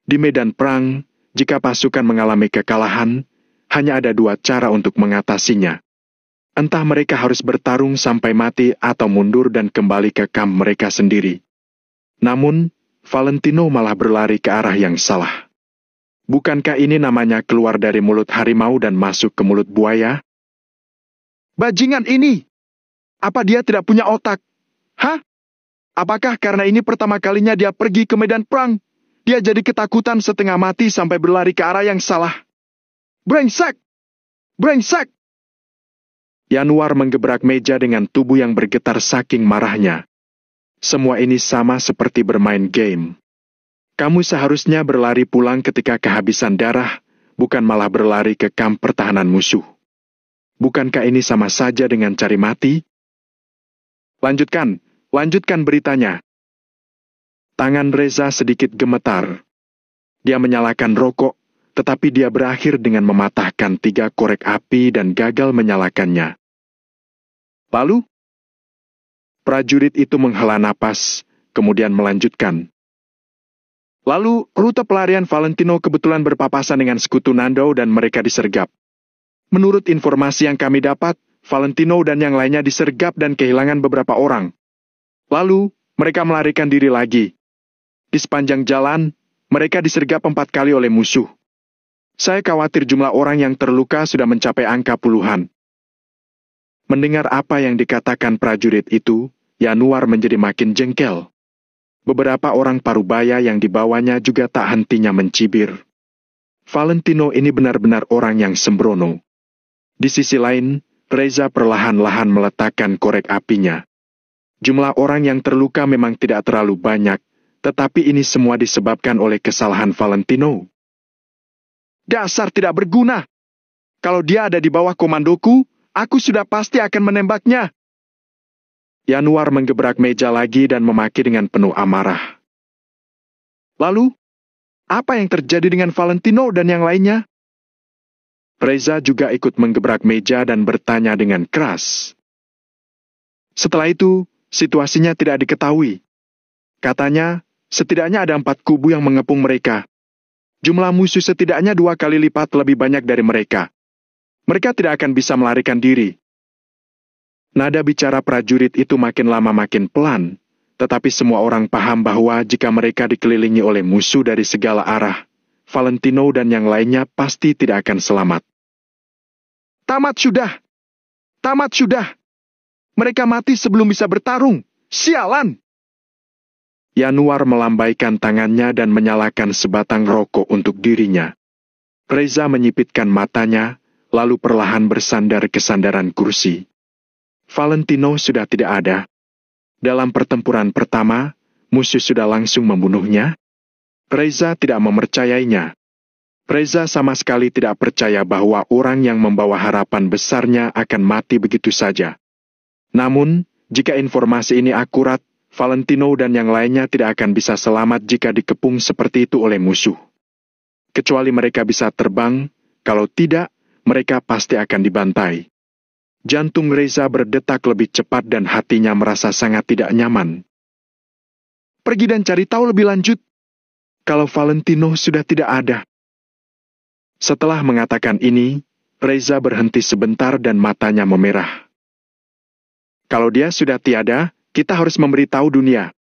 Di medan perang, jika pasukan mengalami kekalahan, hanya ada dua cara untuk mengatasinya. Entah mereka harus bertarung sampai mati atau mundur dan kembali ke kamp mereka sendiri. Namun, Valentino malah berlari ke arah yang salah. Bukankah ini namanya keluar dari mulut harimau dan masuk ke mulut buaya? Bajingan ini! Apa dia tidak punya otak? Hah? Apakah karena ini pertama kalinya dia pergi ke medan perang? Dia jadi ketakutan setengah mati sampai berlari ke arah yang salah. Brengsek! Brengsek! Yanuar menggebrak meja dengan tubuh yang bergetar saking marahnya. Semua ini sama seperti bermain game. Kamu seharusnya berlari pulang ketika kehabisan darah, bukan malah berlari ke kamp pertahanan musuh. Bukankah ini sama saja dengan cari mati? Lanjutkan beritanya. Tangan Reza sedikit gemetar. Dia menyalakan rokok, tetapi dia berakhir dengan mematahkan 3 korek api dan gagal menyalakannya. Lalu, prajurit itu menghela napas, kemudian melanjutkan. Lalu, rute pelarian Valentino kebetulan berpapasan dengan sekutu Nando dan mereka disergap. Menurut informasi yang kami dapat, Valentino dan yang lainnya disergap dan kehilangan beberapa orang. Lalu, mereka melarikan diri lagi. Di sepanjang jalan, mereka disergap 4 kali oleh musuh. Saya khawatir jumlah orang yang terluka sudah mencapai angka puluhan. Mendengar apa yang dikatakan prajurit itu, Yanuar menjadi makin jengkel. Beberapa orang parubaya yang dibawanya juga tak hentinya mencibir. Valentino ini benar-benar orang yang sembrono. Di sisi lain, Reza perlahan-lahan meletakkan korek apinya. Jumlah orang yang terluka memang tidak terlalu banyak, tetapi ini semua disebabkan oleh kesalahan Valentino. Dasar tidak berguna! Kalau dia ada di bawah komandoku, aku sudah pasti akan menembaknya. Yanuar menggebrak meja lagi dan memaki dengan penuh amarah. Lalu, apa yang terjadi dengan Valentino dan yang lainnya? Reza juga ikut menggebrak meja dan bertanya dengan keras. Setelah itu, situasinya tidak diketahui. Katanya, setidaknya ada 4 kubu yang mengepung mereka. Jumlah musuh setidaknya 2 kali lipat lebih banyak dari mereka. Mereka tidak akan bisa melarikan diri. Nada bicara prajurit itu makin lama makin pelan, tetapi semua orang paham bahwa jika mereka dikelilingi oleh musuh dari segala arah, Valentino dan yang lainnya pasti tidak akan selamat. Tamat sudah! Tamat sudah! Mereka mati sebelum bisa bertarung! Sialan! Yanuar melambaikan tangannya dan menyalakan sebatang rokok untuk dirinya. Reza menyipitkan matanya, lalu perlahan bersandar ke sandaran kursi. Valentino sudah tidak ada. Dalam pertempuran pertama, musuh sudah langsung membunuhnya. Reza tidak mempercayainya. Reza sama sekali tidak percaya bahwa orang yang membawa harapan besarnya akan mati begitu saja. Namun, jika informasi ini akurat, Valentino dan yang lainnya tidak akan bisa selamat jika dikepung seperti itu oleh musuh. Kecuali mereka bisa terbang, kalau tidak, mereka pasti akan dibantai. Jantung Reza berdetak lebih cepat dan hatinya merasa sangat tidak nyaman. Pergi dan cari tahu lebih lanjut. Kalau Valentino sudah tidak ada. Setelah mengatakan ini, Reza berhenti sebentar dan matanya memerah. Kalau dia sudah tiada, kita harus memberitahu dunia.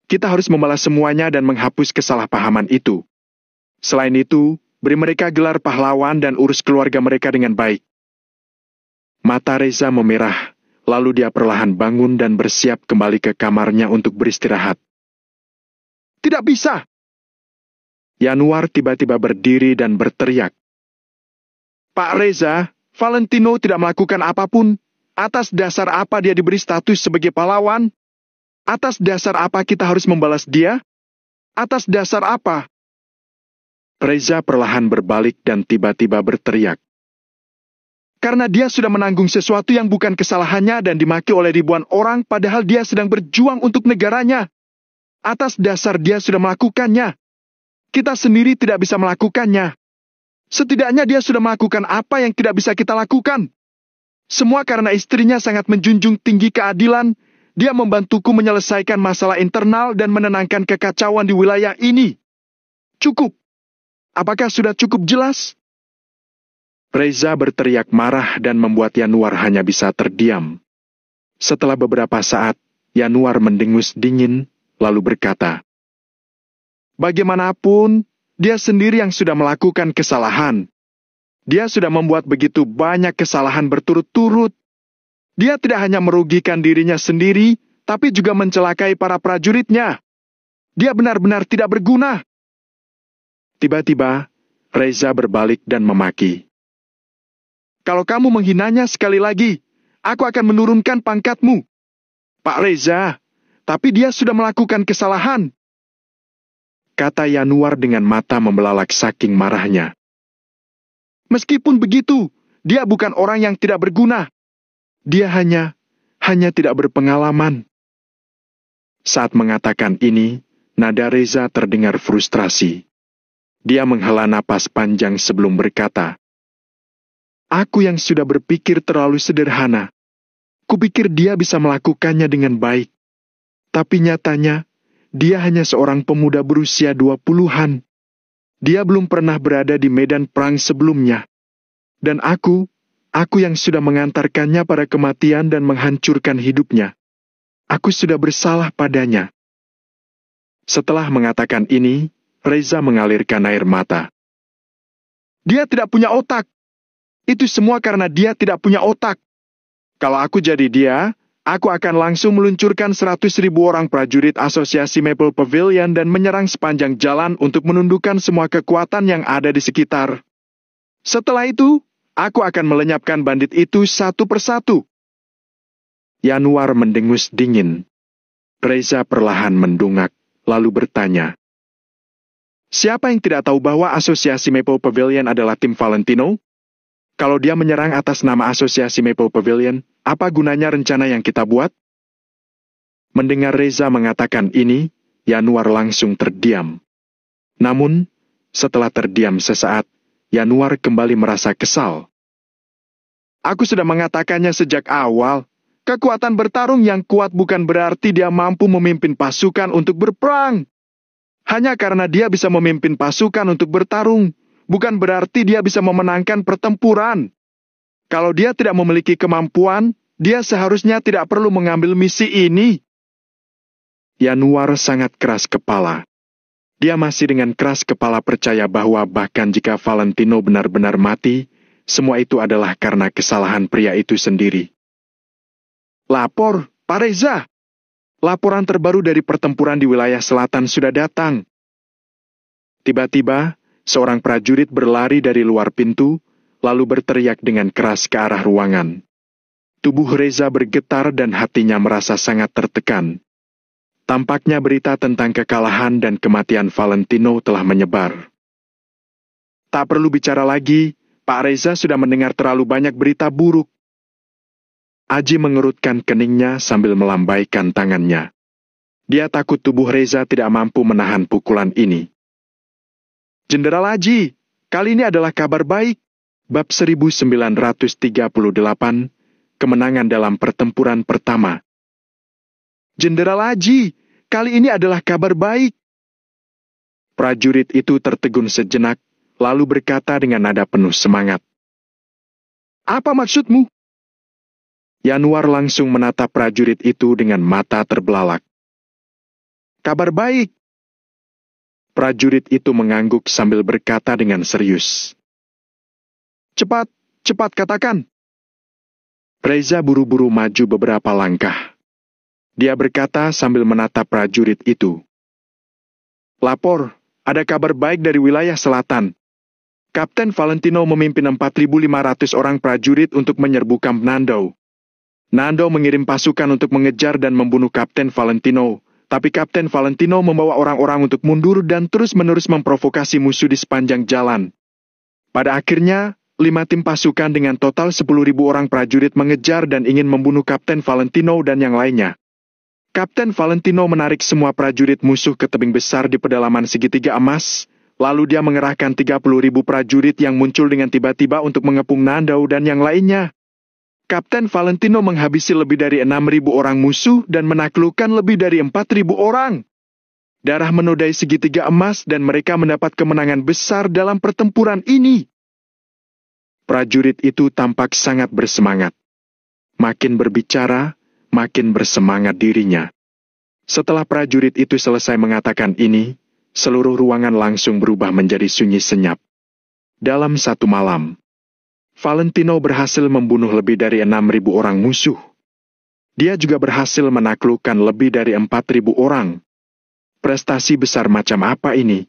Kita harus membalas semuanya dan menghapus kesalahpahaman itu. Selain itu, beri mereka gelar pahlawan dan urus keluarga mereka dengan baik. Mata Reza memerah, lalu dia perlahan bangun dan bersiap kembali ke kamarnya untuk beristirahat. Tidak bisa! Yanuar tiba-tiba berdiri dan berteriak. Pak Reza, Valentino tidak melakukan apapun. Atas dasar apa dia diberi status sebagai pahlawan? Atas dasar apa kita harus membalas dia? Atas dasar apa? Reza perlahan berbalik dan tiba-tiba berteriak. Karena dia sudah menanggung sesuatu yang bukan kesalahannya dan dimaki oleh ribuan orang padahal dia sedang berjuang untuk negaranya. Atas dasar dia sudah melakukannya. Kita sendiri tidak bisa melakukannya. Setidaknya dia sudah melakukan apa yang tidak bisa kita lakukan. Semua karena istrinya sangat menjunjung tinggi keadilan, dia membantuku menyelesaikan masalah internal dan menenangkan kekacauan di wilayah ini. Cukup. Apakah sudah cukup jelas? Reza berteriak marah dan membuat Yanuar hanya bisa terdiam. Setelah beberapa saat, Yanuar mendengus dingin, lalu berkata, bagaimanapun, dia sendiri yang sudah melakukan kesalahan. Dia sudah membuat begitu banyak kesalahan berturut-turut. Dia tidak hanya merugikan dirinya sendiri, tapi juga mencelakai para prajuritnya. Dia benar-benar tidak berguna. Tiba-tiba, Reza berbalik dan memaki. Kalau kamu menghinanya sekali lagi, aku akan menurunkan pangkatmu. Pak Reza, tapi dia sudah melakukan kesalahan. Kata Yanuar dengan mata membelalak saking marahnya. Meskipun begitu, dia bukan orang yang tidak berguna. Dia hanya tidak berpengalaman. Saat mengatakan ini, nada Reza terdengar frustrasi. Dia menghela napas panjang sebelum berkata, aku yang sudah berpikir terlalu sederhana. Kupikir dia bisa melakukannya dengan baik. Tapi nyatanya, Dia hanya seorang pemuda berusia 20-an. Dia belum pernah berada di medan perang sebelumnya. Dan aku yang sudah mengantarkannya pada kematian dan menghancurkan hidupnya. Aku sudah bersalah padanya. Setelah mengatakan ini, Reza mengalirkan air mata. Dia tidak punya otak. Itu semua karena dia tidak punya otak. Kalau aku jadi dia, aku akan langsung meluncurkan 100.000 orang prajurit asosiasi Maple Pavilion dan menyerang sepanjang jalan untuk menundukkan semua kekuatan yang ada di sekitar. Setelah itu, aku akan melenyapkan bandit itu satu persatu. Yanuar mendengus dingin. Reza perlahan mendongak, lalu bertanya. Siapa yang tidak tahu bahwa asosiasi Maple Pavilion adalah tim Valentino? Kalau dia menyerang atas nama asosiasi Maple Pavilion, apa gunanya rencana yang kita buat? Mendengar Reza mengatakan ini, Yanuar langsung terdiam. Namun, setelah terdiam sesaat, Yanuar kembali merasa kesal. Aku sudah mengatakannya sejak awal, kekuatan bertarung yang kuat bukan berarti dia mampu memimpin pasukan untuk berperang. Hanya karena dia bisa memimpin pasukan untuk bertarung, bukan berarti dia bisa memenangkan pertempuran. Kalau dia tidak memiliki kemampuan, dia seharusnya tidak perlu mengambil misi ini. Yanuar sangat keras kepala. Dia masih dengan keras kepala percaya bahwa bahkan jika Valentino benar-benar mati, semua itu adalah karena kesalahan pria itu sendiri. Lapor, Pak Reza. Laporan terbaru dari pertempuran di wilayah selatan sudah datang. Tiba-tiba, seorang prajurit berlari dari luar pintu, lalu berteriak dengan keras ke arah ruangan. Tubuh Reza bergetar dan hatinya merasa sangat tertekan. Tampaknya berita tentang kekalahan dan kematian Valentino telah menyebar. Tak perlu bicara lagi, Pak Reza sudah mendengar terlalu banyak berita buruk. Aji mengerutkan keningnya sambil melambaikan tangannya. Dia takut tubuh Reza tidak mampu menahan pukulan ini. Jenderal Aji, kali ini adalah kabar baik. Bab 1938, kemenangan dalam pertempuran pertama. Jenderal Aji, kali ini adalah kabar baik. Prajurit itu tertegun sejenak, lalu berkata dengan nada penuh semangat. Apa maksudmu? Yanuar langsung menatap prajurit itu dengan mata terbelalak. Kabar baik. Prajurit itu mengangguk sambil berkata dengan serius. Cepat, cepat katakan. Reza buru-buru maju beberapa langkah. Dia berkata sambil menatap prajurit itu. Lapor, ada kabar baik dari wilayah selatan. Kapten Valentino memimpin 4.500 orang prajurit untuk menyerbu Camp Nando. Nando mengirim pasukan untuk mengejar dan membunuh Kapten Valentino, tapi Kapten Valentino membawa orang-orang untuk mundur dan terus-menerus memprovokasi musuh di sepanjang jalan. Pada akhirnya, 5 tim pasukan dengan total 10.000 orang prajurit mengejar dan ingin membunuh Kapten Valentino dan yang lainnya. Kapten Valentino menarik semua prajurit musuh ke tebing besar di pedalaman segitiga emas, lalu dia mengerahkan 30.000 prajurit yang muncul dengan tiba-tiba untuk mengepung Nando dan yang lainnya. Kapten Valentino menghabisi lebih dari 6.000 orang musuh dan menaklukkan lebih dari 4.000 orang. Darah menodai segitiga emas dan mereka mendapat kemenangan besar dalam pertempuran ini. Prajurit itu tampak sangat bersemangat. Makin berbicara, makin bersemangat dirinya. Setelah prajurit itu selesai mengatakan ini, seluruh ruangan langsung berubah menjadi sunyi senyap. Dalam satu malam, Valentino berhasil membunuh lebih dari 6.000 orang musuh. Dia juga berhasil menaklukkan lebih dari 4.000 orang. Prestasi besar macam apa ini?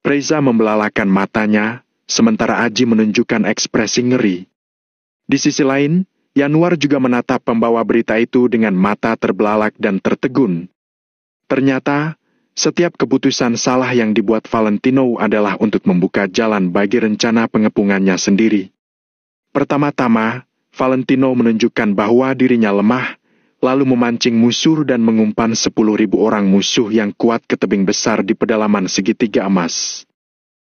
Reza membelalakan matanya, sementara Aji menunjukkan ekspresi ngeri. Di sisi lain, Yanuar juga menatap pembawa berita itu dengan mata terbelalak dan tertegun. Ternyata, setiap keputusan salah yang dibuat Valentino adalah untuk membuka jalan bagi rencana pengepungannya sendiri. Pertama-tama, Valentino menunjukkan bahwa dirinya lemah, lalu memancing musuh dan mengumpan 10.000 orang musuh yang kuat ke tebing besar di pedalaman segitiga emas.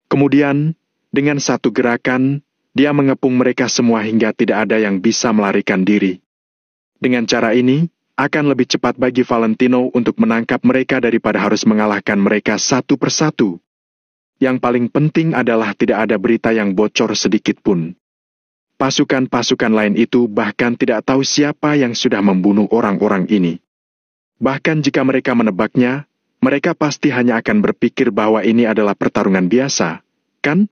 Kemudian, dengan satu gerakan, dia mengepung mereka semua hingga tidak ada yang bisa melarikan diri. Dengan cara ini, akan lebih cepat bagi Valentino untuk menangkap mereka daripada harus mengalahkan mereka satu persatu. Yang paling penting adalah tidak ada berita yang bocor sedikit pun. Pasukan-pasukan lain itu bahkan tidak tahu siapa yang sudah membunuh orang-orang ini. Bahkan jika mereka menebaknya, mereka pasti hanya akan berpikir bahwa ini adalah pertarungan biasa, kan?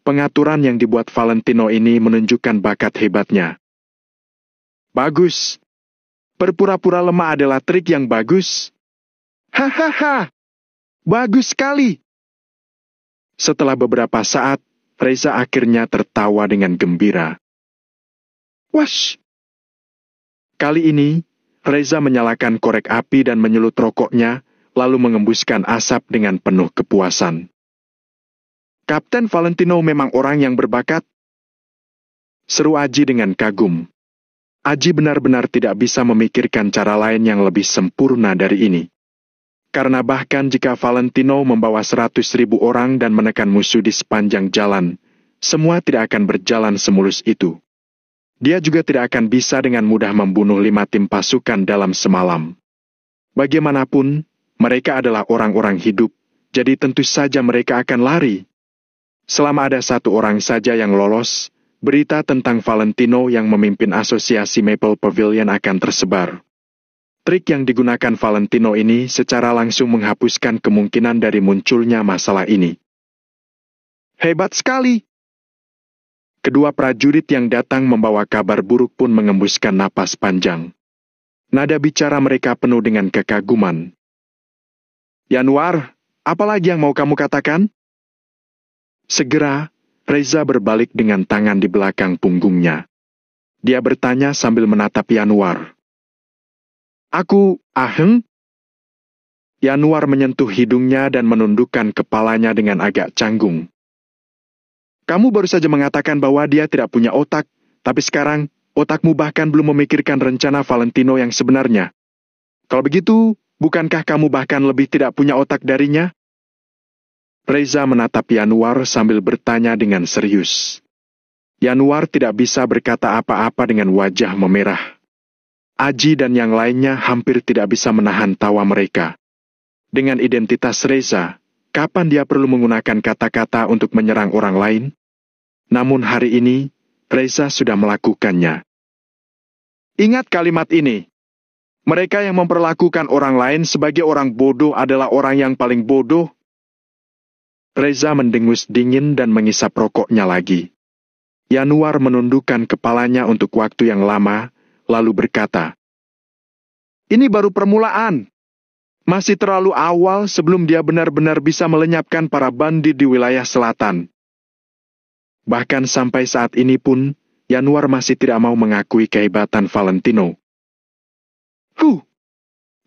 Pengaturan yang dibuat Valentino ini menunjukkan bakat hebatnya. Bagus. Berpura-pura lemah adalah trik yang bagus. Hahaha. Bagus sekali. Setelah beberapa saat, Reza akhirnya tertawa dengan gembira. Wash. Kali ini, Reza menyalakan korek api dan menyulut rokoknya, lalu mengembuskan asap dengan penuh kepuasan. Kapten Valentino memang orang yang berbakat? Seru Aji dengan kagum. Aji benar-benar tidak bisa memikirkan cara lain yang lebih sempurna dari ini. Karena bahkan jika Valentino membawa 100.000 orang dan menekan musuh di sepanjang jalan, semua tidak akan berjalan semulus itu. Dia juga tidak akan bisa dengan mudah membunuh 5 tim pasukan dalam semalam. Bagaimanapun, mereka adalah orang-orang hidup, jadi tentu saja mereka akan lari. Selama ada 1 orang saja yang lolos, berita tentang Valentino yang memimpin asosiasi Maple Pavilion akan tersebar. Trik yang digunakan Valentino ini secara langsung menghapuskan kemungkinan dari munculnya masalah ini. Hebat sekali! Kedua prajurit yang datang membawa kabar buruk pun mengembuskan napas panjang. Nada bicara mereka penuh dengan kekaguman. Yanuar, apa lagi yang mau kamu katakan? Segera, Reza berbalik dengan tangan di belakang punggungnya. Dia bertanya sambil menatap Yanuar. Yanuar menyentuh hidungnya dan menundukkan kepalanya dengan agak canggung. Kamu baru saja mengatakan bahwa dia tidak punya otak, tapi sekarang otakmu bahkan belum memikirkan rencana Valentino yang sebenarnya. Kalau begitu, bukankah kamu bahkan lebih tidak punya otak darinya? Reza menatap Yanuar sambil bertanya dengan serius. Yanuar tidak bisa berkata apa-apa dengan wajah memerah. Aji dan yang lainnya hampir tidak bisa menahan tawa mereka. Dengan identitas Reza, kapan dia perlu menggunakan kata-kata untuk menyerang orang lain? Namun hari ini, Reza sudah melakukannya. Ingat kalimat ini. Mereka yang memperlakukan orang lain sebagai orang bodoh adalah orang yang paling bodoh. Reza mendengus dingin dan mengisap rokoknya lagi. Yanuar menundukkan kepalanya untuk waktu yang lama, lalu berkata, "Ini baru permulaan. Masih terlalu awal sebelum dia benar-benar bisa melenyapkan para bandit di wilayah selatan." Bahkan sampai saat ini pun, Yanuar masih tidak mau mengakui kehebatan Valentino.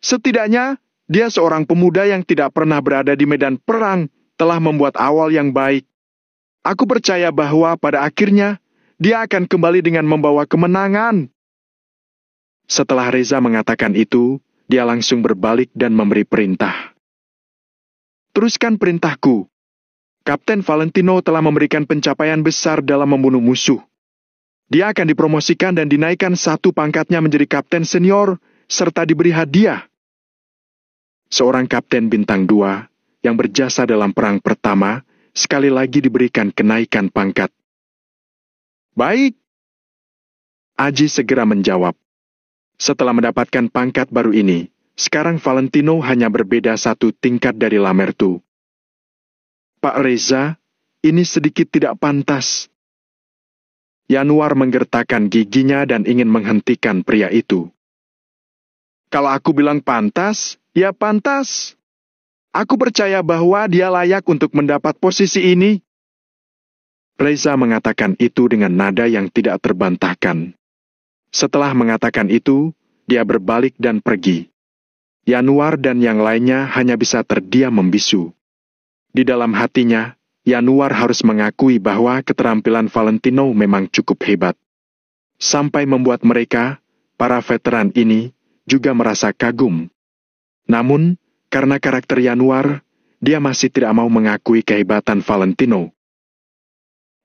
Setidaknya, dia seorang pemuda yang tidak pernah berada di medan perang, telah membuat awal yang baik. Aku percaya bahwa pada akhirnya, dia akan kembali dengan membawa kemenangan. Setelah Reza mengatakan itu, dia langsung berbalik dan memberi perintah. Teruskan perintahku. Kapten Valentino telah memberikan pencapaian besar dalam membunuh musuh. Dia akan dipromosikan dan dinaikkan 1 pangkatnya menjadi kapten senior, serta diberi hadiah. Seorang kapten bintang 2, yang berjasa dalam perang pertama, sekali lagi diberikan kenaikan pangkat. Baik. Aji segera menjawab. Setelah mendapatkan pangkat baru ini, sekarang Valentino hanya berbeda 1 tingkat dari Lamertu. Pak Reza, ini sedikit tidak pantas. Yanuar menggertakkan giginya dan ingin menghentikan pria itu. Kalau aku bilang pantas, ya pantas. Aku percaya bahwa dia layak untuk mendapat posisi ini. Reza mengatakan itu dengan nada yang tidak terbantahkan. Setelah mengatakan itu, dia berbalik dan pergi. Yanuar dan yang lainnya hanya bisa terdiam membisu. Di dalam hatinya, Yanuar harus mengakui bahwa keterampilan Valentino memang cukup hebat. Sampai membuat mereka, para veteran ini, juga merasa kagum. Namun, karena karakter Yanuar, dia masih tidak mau mengakui kehebatan Valentino.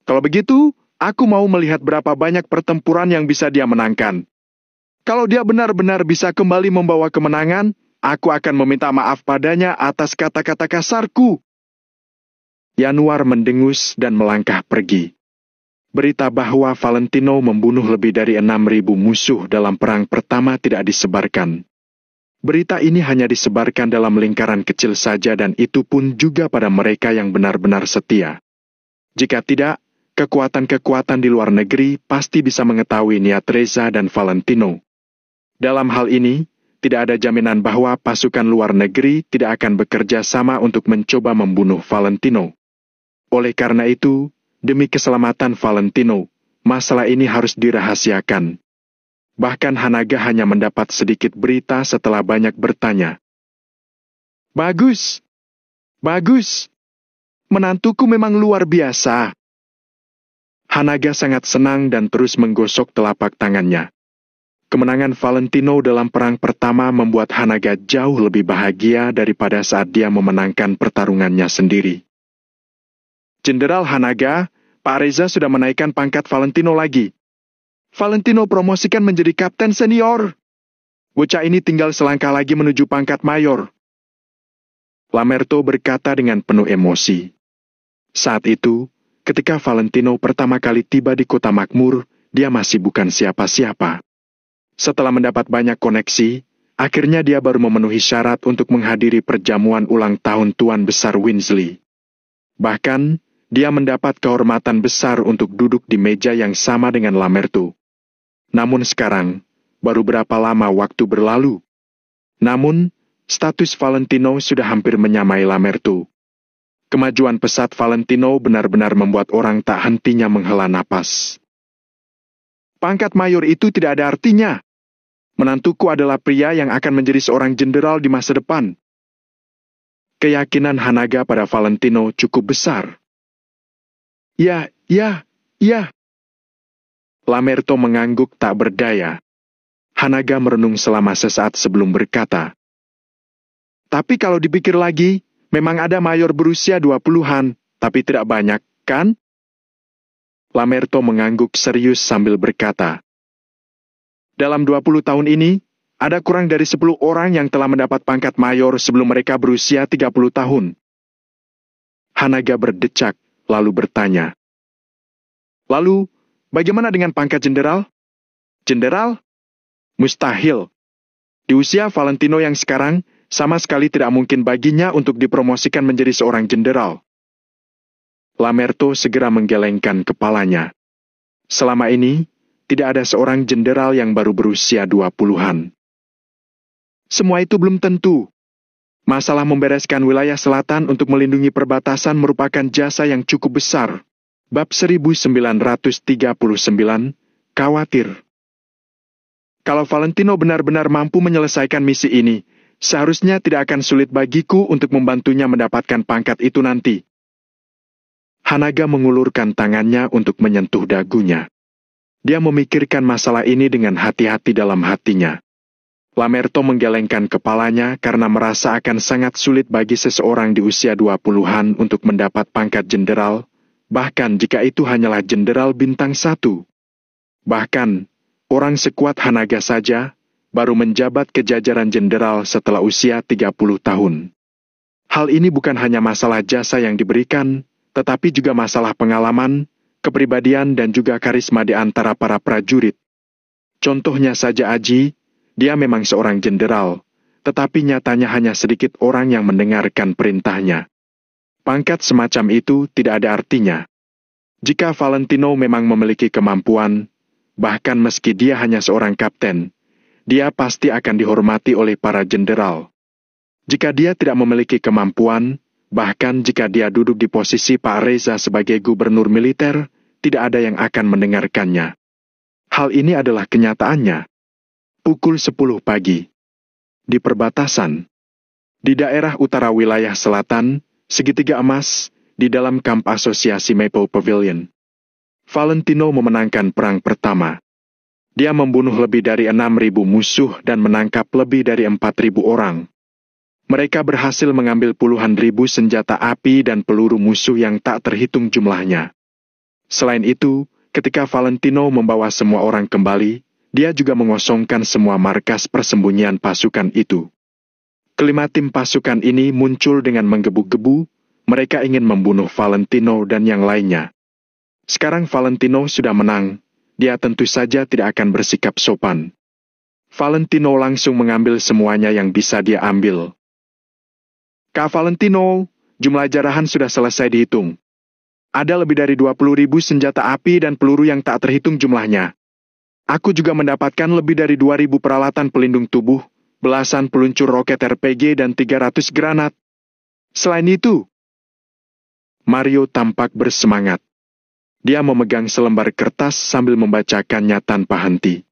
Kalau begitu, aku mau melihat berapa banyak pertempuran yang bisa dia menangkan. Kalau dia benar-benar bisa kembali membawa kemenangan, aku akan meminta maaf padanya atas kata-kata kasarku. Yanuar mendengus dan melangkah pergi. Berita bahwa Valentino membunuh lebih dari 6.000 musuh dalam perang pertama tidak disebarkan. Berita ini hanya disebarkan dalam lingkaran kecil saja dan itu pun juga pada mereka yang benar-benar setia. Jika tidak, kekuatan-kekuatan di luar negeri pasti bisa mengetahui niat Reza dan Valentino. Dalam hal ini, tidak ada jaminan bahwa pasukan luar negeri tidak akan bekerja sama untuk mencoba membunuh Valentino. Oleh karena itu, demi keselamatan Valentino, masalah ini harus dirahasiakan. Bahkan Hanaga hanya mendapat sedikit berita setelah banyak bertanya. Bagus! Bagus! Menantuku memang luar biasa. Hanaga sangat senang dan terus menggosok telapak tangannya. Kemenangan Valentino dalam perang pertama membuat Hanaga jauh lebih bahagia daripada saat dia memenangkan pertarungannya sendiri. Jenderal Hanaga, Pak Reza sudah menaikkan pangkat Valentino lagi. Valentino promosikan menjadi kapten senior. Bocah ini tinggal selangkah lagi menuju pangkat mayor. Lamerto berkata dengan penuh emosi. Saat itu, ketika Valentino pertama kali tiba di kota makmur, dia masih bukan siapa-siapa. Setelah mendapat banyak koneksi, akhirnya dia baru memenuhi syarat untuk menghadiri perjamuan ulang tahun Tuan Besar Winsley. Bahkan, dia mendapat kehormatan besar untuk duduk di meja yang sama dengan Lamerto. Namun sekarang, baru berapa lama waktu berlalu. Namun, status Valentino sudah hampir menyamai Lamerto. Kemajuan pesat Valentino benar-benar membuat orang tak hentinya menghela napas. Pangkat mayor itu tidak ada artinya. Menantuku adalah pria yang akan menjadi seorang jenderal di masa depan. Keyakinan Hanaga pada Valentino cukup besar. Ya. Lamerto mengangguk tak berdaya. Hanaga merenung selama sesaat sebelum berkata. Tapi kalau dipikir lagi, memang ada mayor berusia 20-an, tapi tidak banyak, kan? Lamerto mengangguk serius sambil berkata. Dalam 20 tahun ini, ada kurang dari 10 orang yang telah mendapat pangkat mayor sebelum mereka berusia 30 tahun. Hanaga berdecak, lalu bertanya. Lalu, bagaimana dengan pangkat jenderal? Jenderal? Mustahil. Di usia Valentino yang sekarang, sama sekali tidak mungkin baginya untuk dipromosikan menjadi seorang jenderal. Lamerto segera menggelengkan kepalanya. Selama ini, tidak ada seorang jenderal yang baru berusia 20-an. Semua itu belum tentu. Masalah membereskan wilayah selatan untuk melindungi perbatasan merupakan jasa yang cukup besar. Bab 1939, khawatir. Kalau Valentino benar-benar mampu menyelesaikan misi ini, seharusnya tidak akan sulit bagiku untuk membantunya mendapatkan pangkat itu nanti. Hanaga mengulurkan tangannya untuk menyentuh dagunya. Dia memikirkan masalah ini dengan hati-hati dalam hatinya. Lamerto menggelengkan kepalanya karena merasa akan sangat sulit bagi seseorang di usia 20-an untuk mendapat pangkat jenderal, bahkan jika itu hanyalah jenderal bintang 1. Bahkan, orang sekuat Hanaga saja baru menjabat ke jajaran jenderal setelah usia 30 tahun. Hal ini bukan hanya masalah jasa yang diberikan, tetapi juga masalah pengalaman, kepribadian dan juga karisma di antara para prajurit. Contohnya saja Aji, dia memang seorang jenderal, tetapi nyatanya hanya sedikit orang yang mendengarkan perintahnya. Pangkat semacam itu tidak ada artinya. Jika Valentino memang memiliki kemampuan, bahkan meski dia hanya seorang kapten, dia pasti akan dihormati oleh para jenderal. Jika dia tidak memiliki kemampuan, bahkan jika dia duduk di posisi Pak Reza sebagai gubernur militer, tidak ada yang akan mendengarkannya. Hal ini adalah kenyataannya. Pukul 10 pagi. Di perbatasan. Di daerah utara wilayah selatan, segitiga emas, di dalam kamp asosiasi Maple Pavilion. Valentino memenangkan perang pertama. Dia membunuh lebih dari 6.000 musuh dan menangkap lebih dari 4.000 orang. Mereka berhasil mengambil puluhan ribu senjata api dan peluru musuh yang tak terhitung jumlahnya. Selain itu, ketika Valentino membawa semua orang kembali, Dia juga mengosongkan semua markas persembunyian pasukan itu. Kelima tim pasukan ini muncul dengan menggebu-gebu, mereka ingin membunuh Valentino dan yang lainnya. Sekarang Valentino sudah menang, dia tentu saja tidak akan bersikap sopan. Valentino langsung mengambil semuanya yang bisa dia ambil. Kak Valentino, jumlah jarahan sudah selesai dihitung. Ada lebih dari 20.000 senjata api dan peluru yang tak terhitung jumlahnya. Aku juga mendapatkan lebih dari 2.000 peralatan pelindung tubuh, belasan peluncur roket RPG dan 300 granat. Selain itu, Mario tampak bersemangat. Dia memegang selembar kertas sambil membacakannya tanpa henti.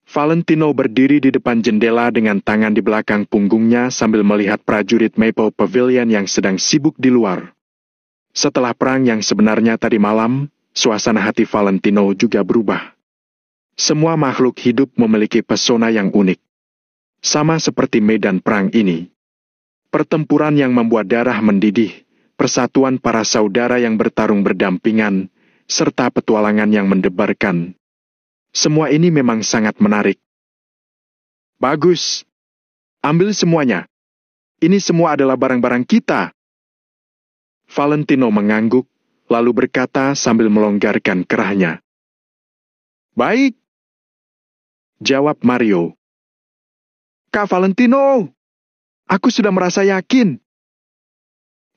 Valentino berdiri di depan jendela dengan tangan di belakang punggungnya sambil melihat prajurit Maple Pavilion yang sedang sibuk di luar. Setelah perang yang sebenarnya tadi malam, suasana hati Valentino juga berubah. Semua makhluk hidup memiliki pesona yang unik. Sama seperti medan perang ini. Pertempuran yang membuat darah mendidih, persatuan para saudara yang bertarung berdampingan, serta petualangan yang mendebarkan. Semua ini memang sangat menarik. Bagus. Ambil semuanya. Ini semua adalah barang-barang kita. Valentino mengangguk, lalu berkata sambil melonggarkan kerahnya. Baik. Jawab Mario. Kak Valentino, aku sudah merasa yakin.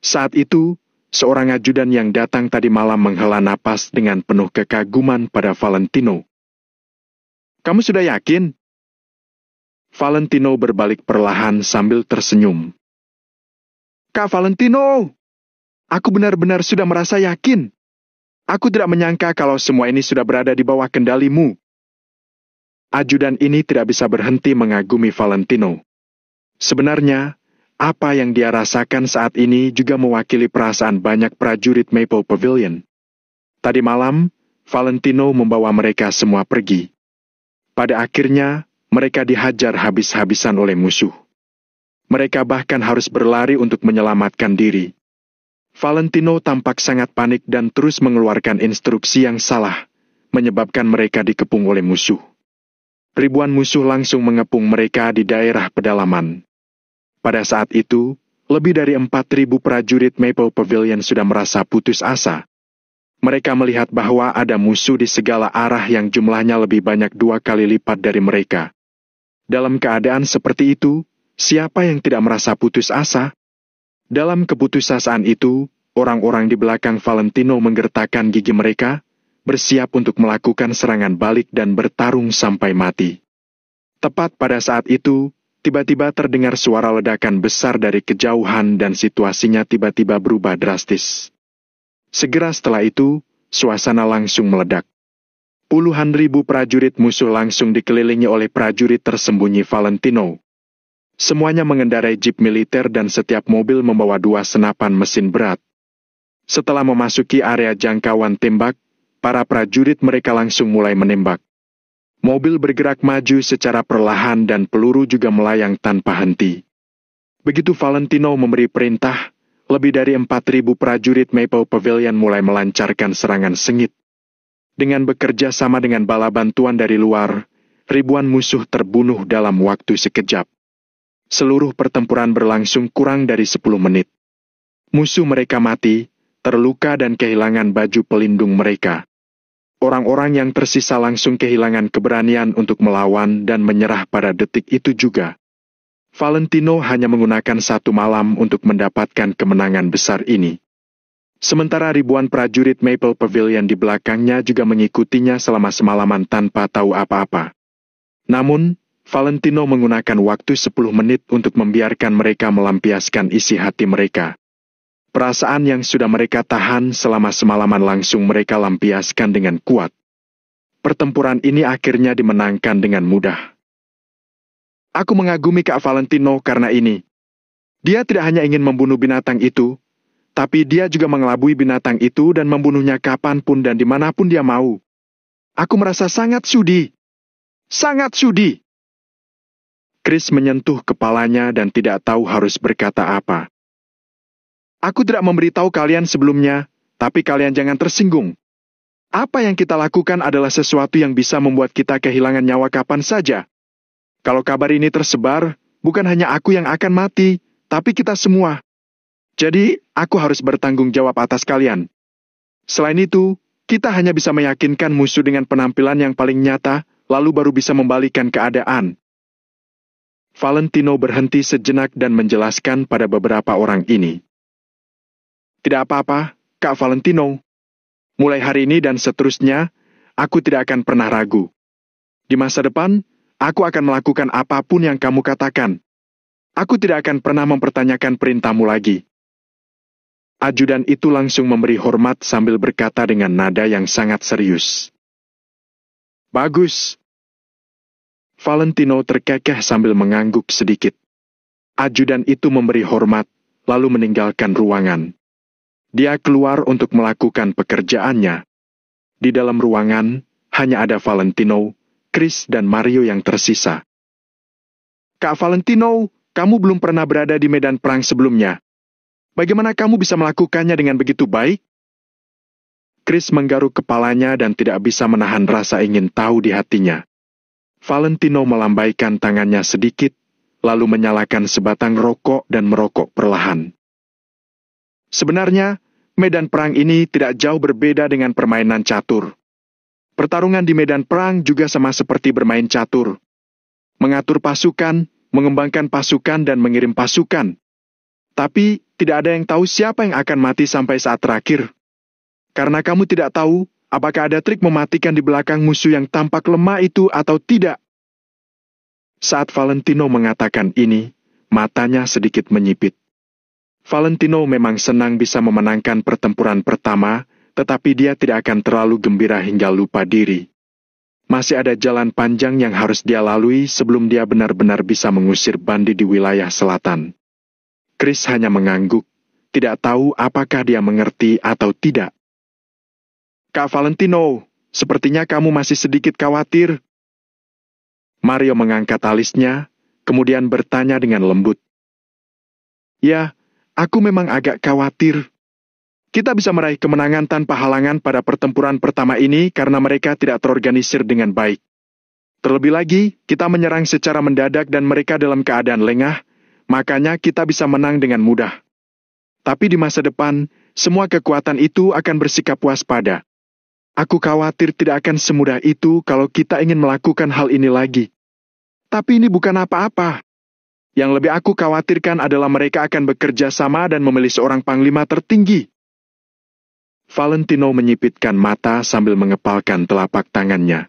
Saat itu, seorang ajudan yang datang tadi malam menghela napas dengan penuh kekaguman pada Valentino. Kamu sudah yakin? Valentino berbalik perlahan sambil tersenyum. Kak Valentino, aku benar-benar sudah merasa yakin. Aku tidak menyangka kalau semua ini sudah berada di bawah kendalimu. Ajudan ini tidak bisa berhenti mengagumi Valentino. Sebenarnya, apa yang dia rasakan saat ini juga mewakili perasaan banyak prajurit Maple Pavilion. Tadi malam, Valentino membawa mereka semua pergi. Pada akhirnya, mereka dihajar habis-habisan oleh musuh. Mereka bahkan harus berlari untuk menyelamatkan diri. Valentino tampak sangat panik dan terus mengeluarkan instruksi yang salah, menyebabkan mereka dikepung oleh musuh. Ribuan musuh langsung mengepung mereka di daerah pedalaman. Pada saat itu, lebih dari 4.000 prajurit Maple Pavilion sudah merasa putus asa. Mereka melihat bahwa ada musuh di segala arah yang jumlahnya lebih banyak 2 kali lipat dari mereka. Dalam keadaan seperti itu, siapa yang tidak merasa putus asa? Dalam keputusasaan itu, orang-orang di belakang Valentino menggertakkan gigi mereka, bersiap untuk melakukan serangan balik dan bertarung sampai mati. Tepat pada saat itu, tiba-tiba terdengar suara ledakan besar dari kejauhan dan situasinya tiba-tiba berubah drastis. Segera setelah itu, suasana langsung meledak. Puluhan ribu prajurit musuh langsung dikelilingi oleh prajurit tersembunyi Valentino. Semuanya mengendarai jeep militer dan setiap mobil membawa 2 senapan mesin berat. Setelah memasuki area jangkauan tembak, para prajurit mereka langsung mulai menembak. Mobil bergerak maju secara perlahan dan peluru juga melayang tanpa henti. Begitu Valentino memberi perintah, lebih dari 4.000 prajurit Maple Pavilion mulai melancarkan serangan sengit. Dengan bekerja sama dengan bala bantuan dari luar, ribuan musuh terbunuh dalam waktu sekejap. Seluruh pertempuran berlangsung kurang dari 10 menit. Musuh mereka mati, terluka dan kehilangan baju pelindung mereka. Orang-orang yang tersisa langsung kehilangan keberanian untuk melawan dan menyerah pada detik itu juga. Valentino hanya menggunakan 1 malam untuk mendapatkan kemenangan besar ini. Sementara ribuan prajurit Maple Pavilion di belakangnya juga mengikutinya selama semalaman tanpa tahu apa-apa. Namun, Valentino menggunakan waktu 10 menit untuk membiarkan mereka melampiaskan isi hati mereka. Perasaan yang sudah mereka tahan selama semalaman langsung mereka lampiaskan dengan kuat. Pertempuran ini akhirnya dimenangkan dengan mudah. Aku mengagumi Kak Valentino karena ini. Dia tidak hanya ingin membunuh binatang itu, tapi dia juga mengelabui binatang itu dan membunuhnya kapanpun dan dimanapun dia mau. Aku merasa sangat sudi. Sangat sudi. Chris menyentuh kepalanya dan tidak tahu harus berkata apa. Aku tidak memberitahu kalian sebelumnya, tapi kalian jangan tersinggung. Apa yang kita lakukan adalah sesuatu yang bisa membuat kita kehilangan nyawa kapan saja. Kalau kabar ini tersebar, bukan hanya aku yang akan mati, tapi kita semua. Jadi, aku harus bertanggung jawab atas kalian. Selain itu, kita hanya bisa meyakinkan musuh dengan penampilan yang paling nyata, lalu baru bisa membalikan keadaan. Valentino berhenti sejenak dan menjelaskan pada beberapa orang ini. Tidak apa-apa, Kak Valentino. Mulai hari ini dan seterusnya, aku tidak akan pernah ragu. Di masa depan, aku akan melakukan apapun yang kamu katakan. Aku tidak akan pernah mempertanyakan perintahmu lagi. Ajudan itu langsung memberi hormat sambil berkata dengan nada yang sangat serius. Bagus. Valentino terkekeh sambil mengangguk sedikit. Ajudan itu memberi hormat, lalu meninggalkan ruangan. Dia keluar untuk melakukan pekerjaannya. Di dalam ruangan, hanya ada Valentino, Chris, dan Mario yang tersisa. Kak Valentino, kamu belum pernah berada di medan perang sebelumnya. Bagaimana kamu bisa melakukannya dengan begitu baik? Chris menggaruk kepalanya dan tidak bisa menahan rasa ingin tahu di hatinya. Valentino melambaikan tangannya sedikit, lalu menyalakan sebatang rokok dan merokok perlahan. Sebenarnya, medan perang ini tidak jauh berbeda dengan permainan catur. Pertarungan di medan perang juga sama seperti bermain catur. Mengatur pasukan, mengembangkan pasukan dan mengirim pasukan. Tapi, tidak ada yang tahu siapa yang akan mati sampai saat terakhir. Karena kamu tidak tahu, apakah ada trik mematikan di belakang musuh yang tampak lemah itu atau tidak. Saat Valentino mengatakan ini, matanya sedikit menyipit. Valentino memang senang bisa memenangkan pertempuran pertama, tetapi dia tidak akan terlalu gembira hingga lupa diri. Masih ada jalan panjang yang harus dia lalui sebelum dia benar-benar bisa mengusir bandi di wilayah selatan. Chris hanya mengangguk, tidak tahu apakah dia mengerti atau tidak. Kak Valentino, sepertinya kamu masih sedikit khawatir. Mario mengangkat alisnya, kemudian bertanya dengan lembut. Ya, aku memang agak khawatir. Kita bisa meraih kemenangan tanpa halangan pada pertempuran pertama ini karena mereka tidak terorganisir dengan baik. Terlebih lagi, kita menyerang secara mendadak dan mereka dalam keadaan lengah, makanya kita bisa menang dengan mudah. Tapi di masa depan, semua kekuatan itu akan bersikap waspada. Aku khawatir tidak akan semudah itu kalau kita ingin melakukan hal ini lagi. Tapi ini bukan apa-apa. Yang lebih aku khawatirkan adalah mereka akan bekerja sama dan memilih seorang panglima tertinggi. Valentino menyipitkan mata sambil mengepalkan telapak tangannya.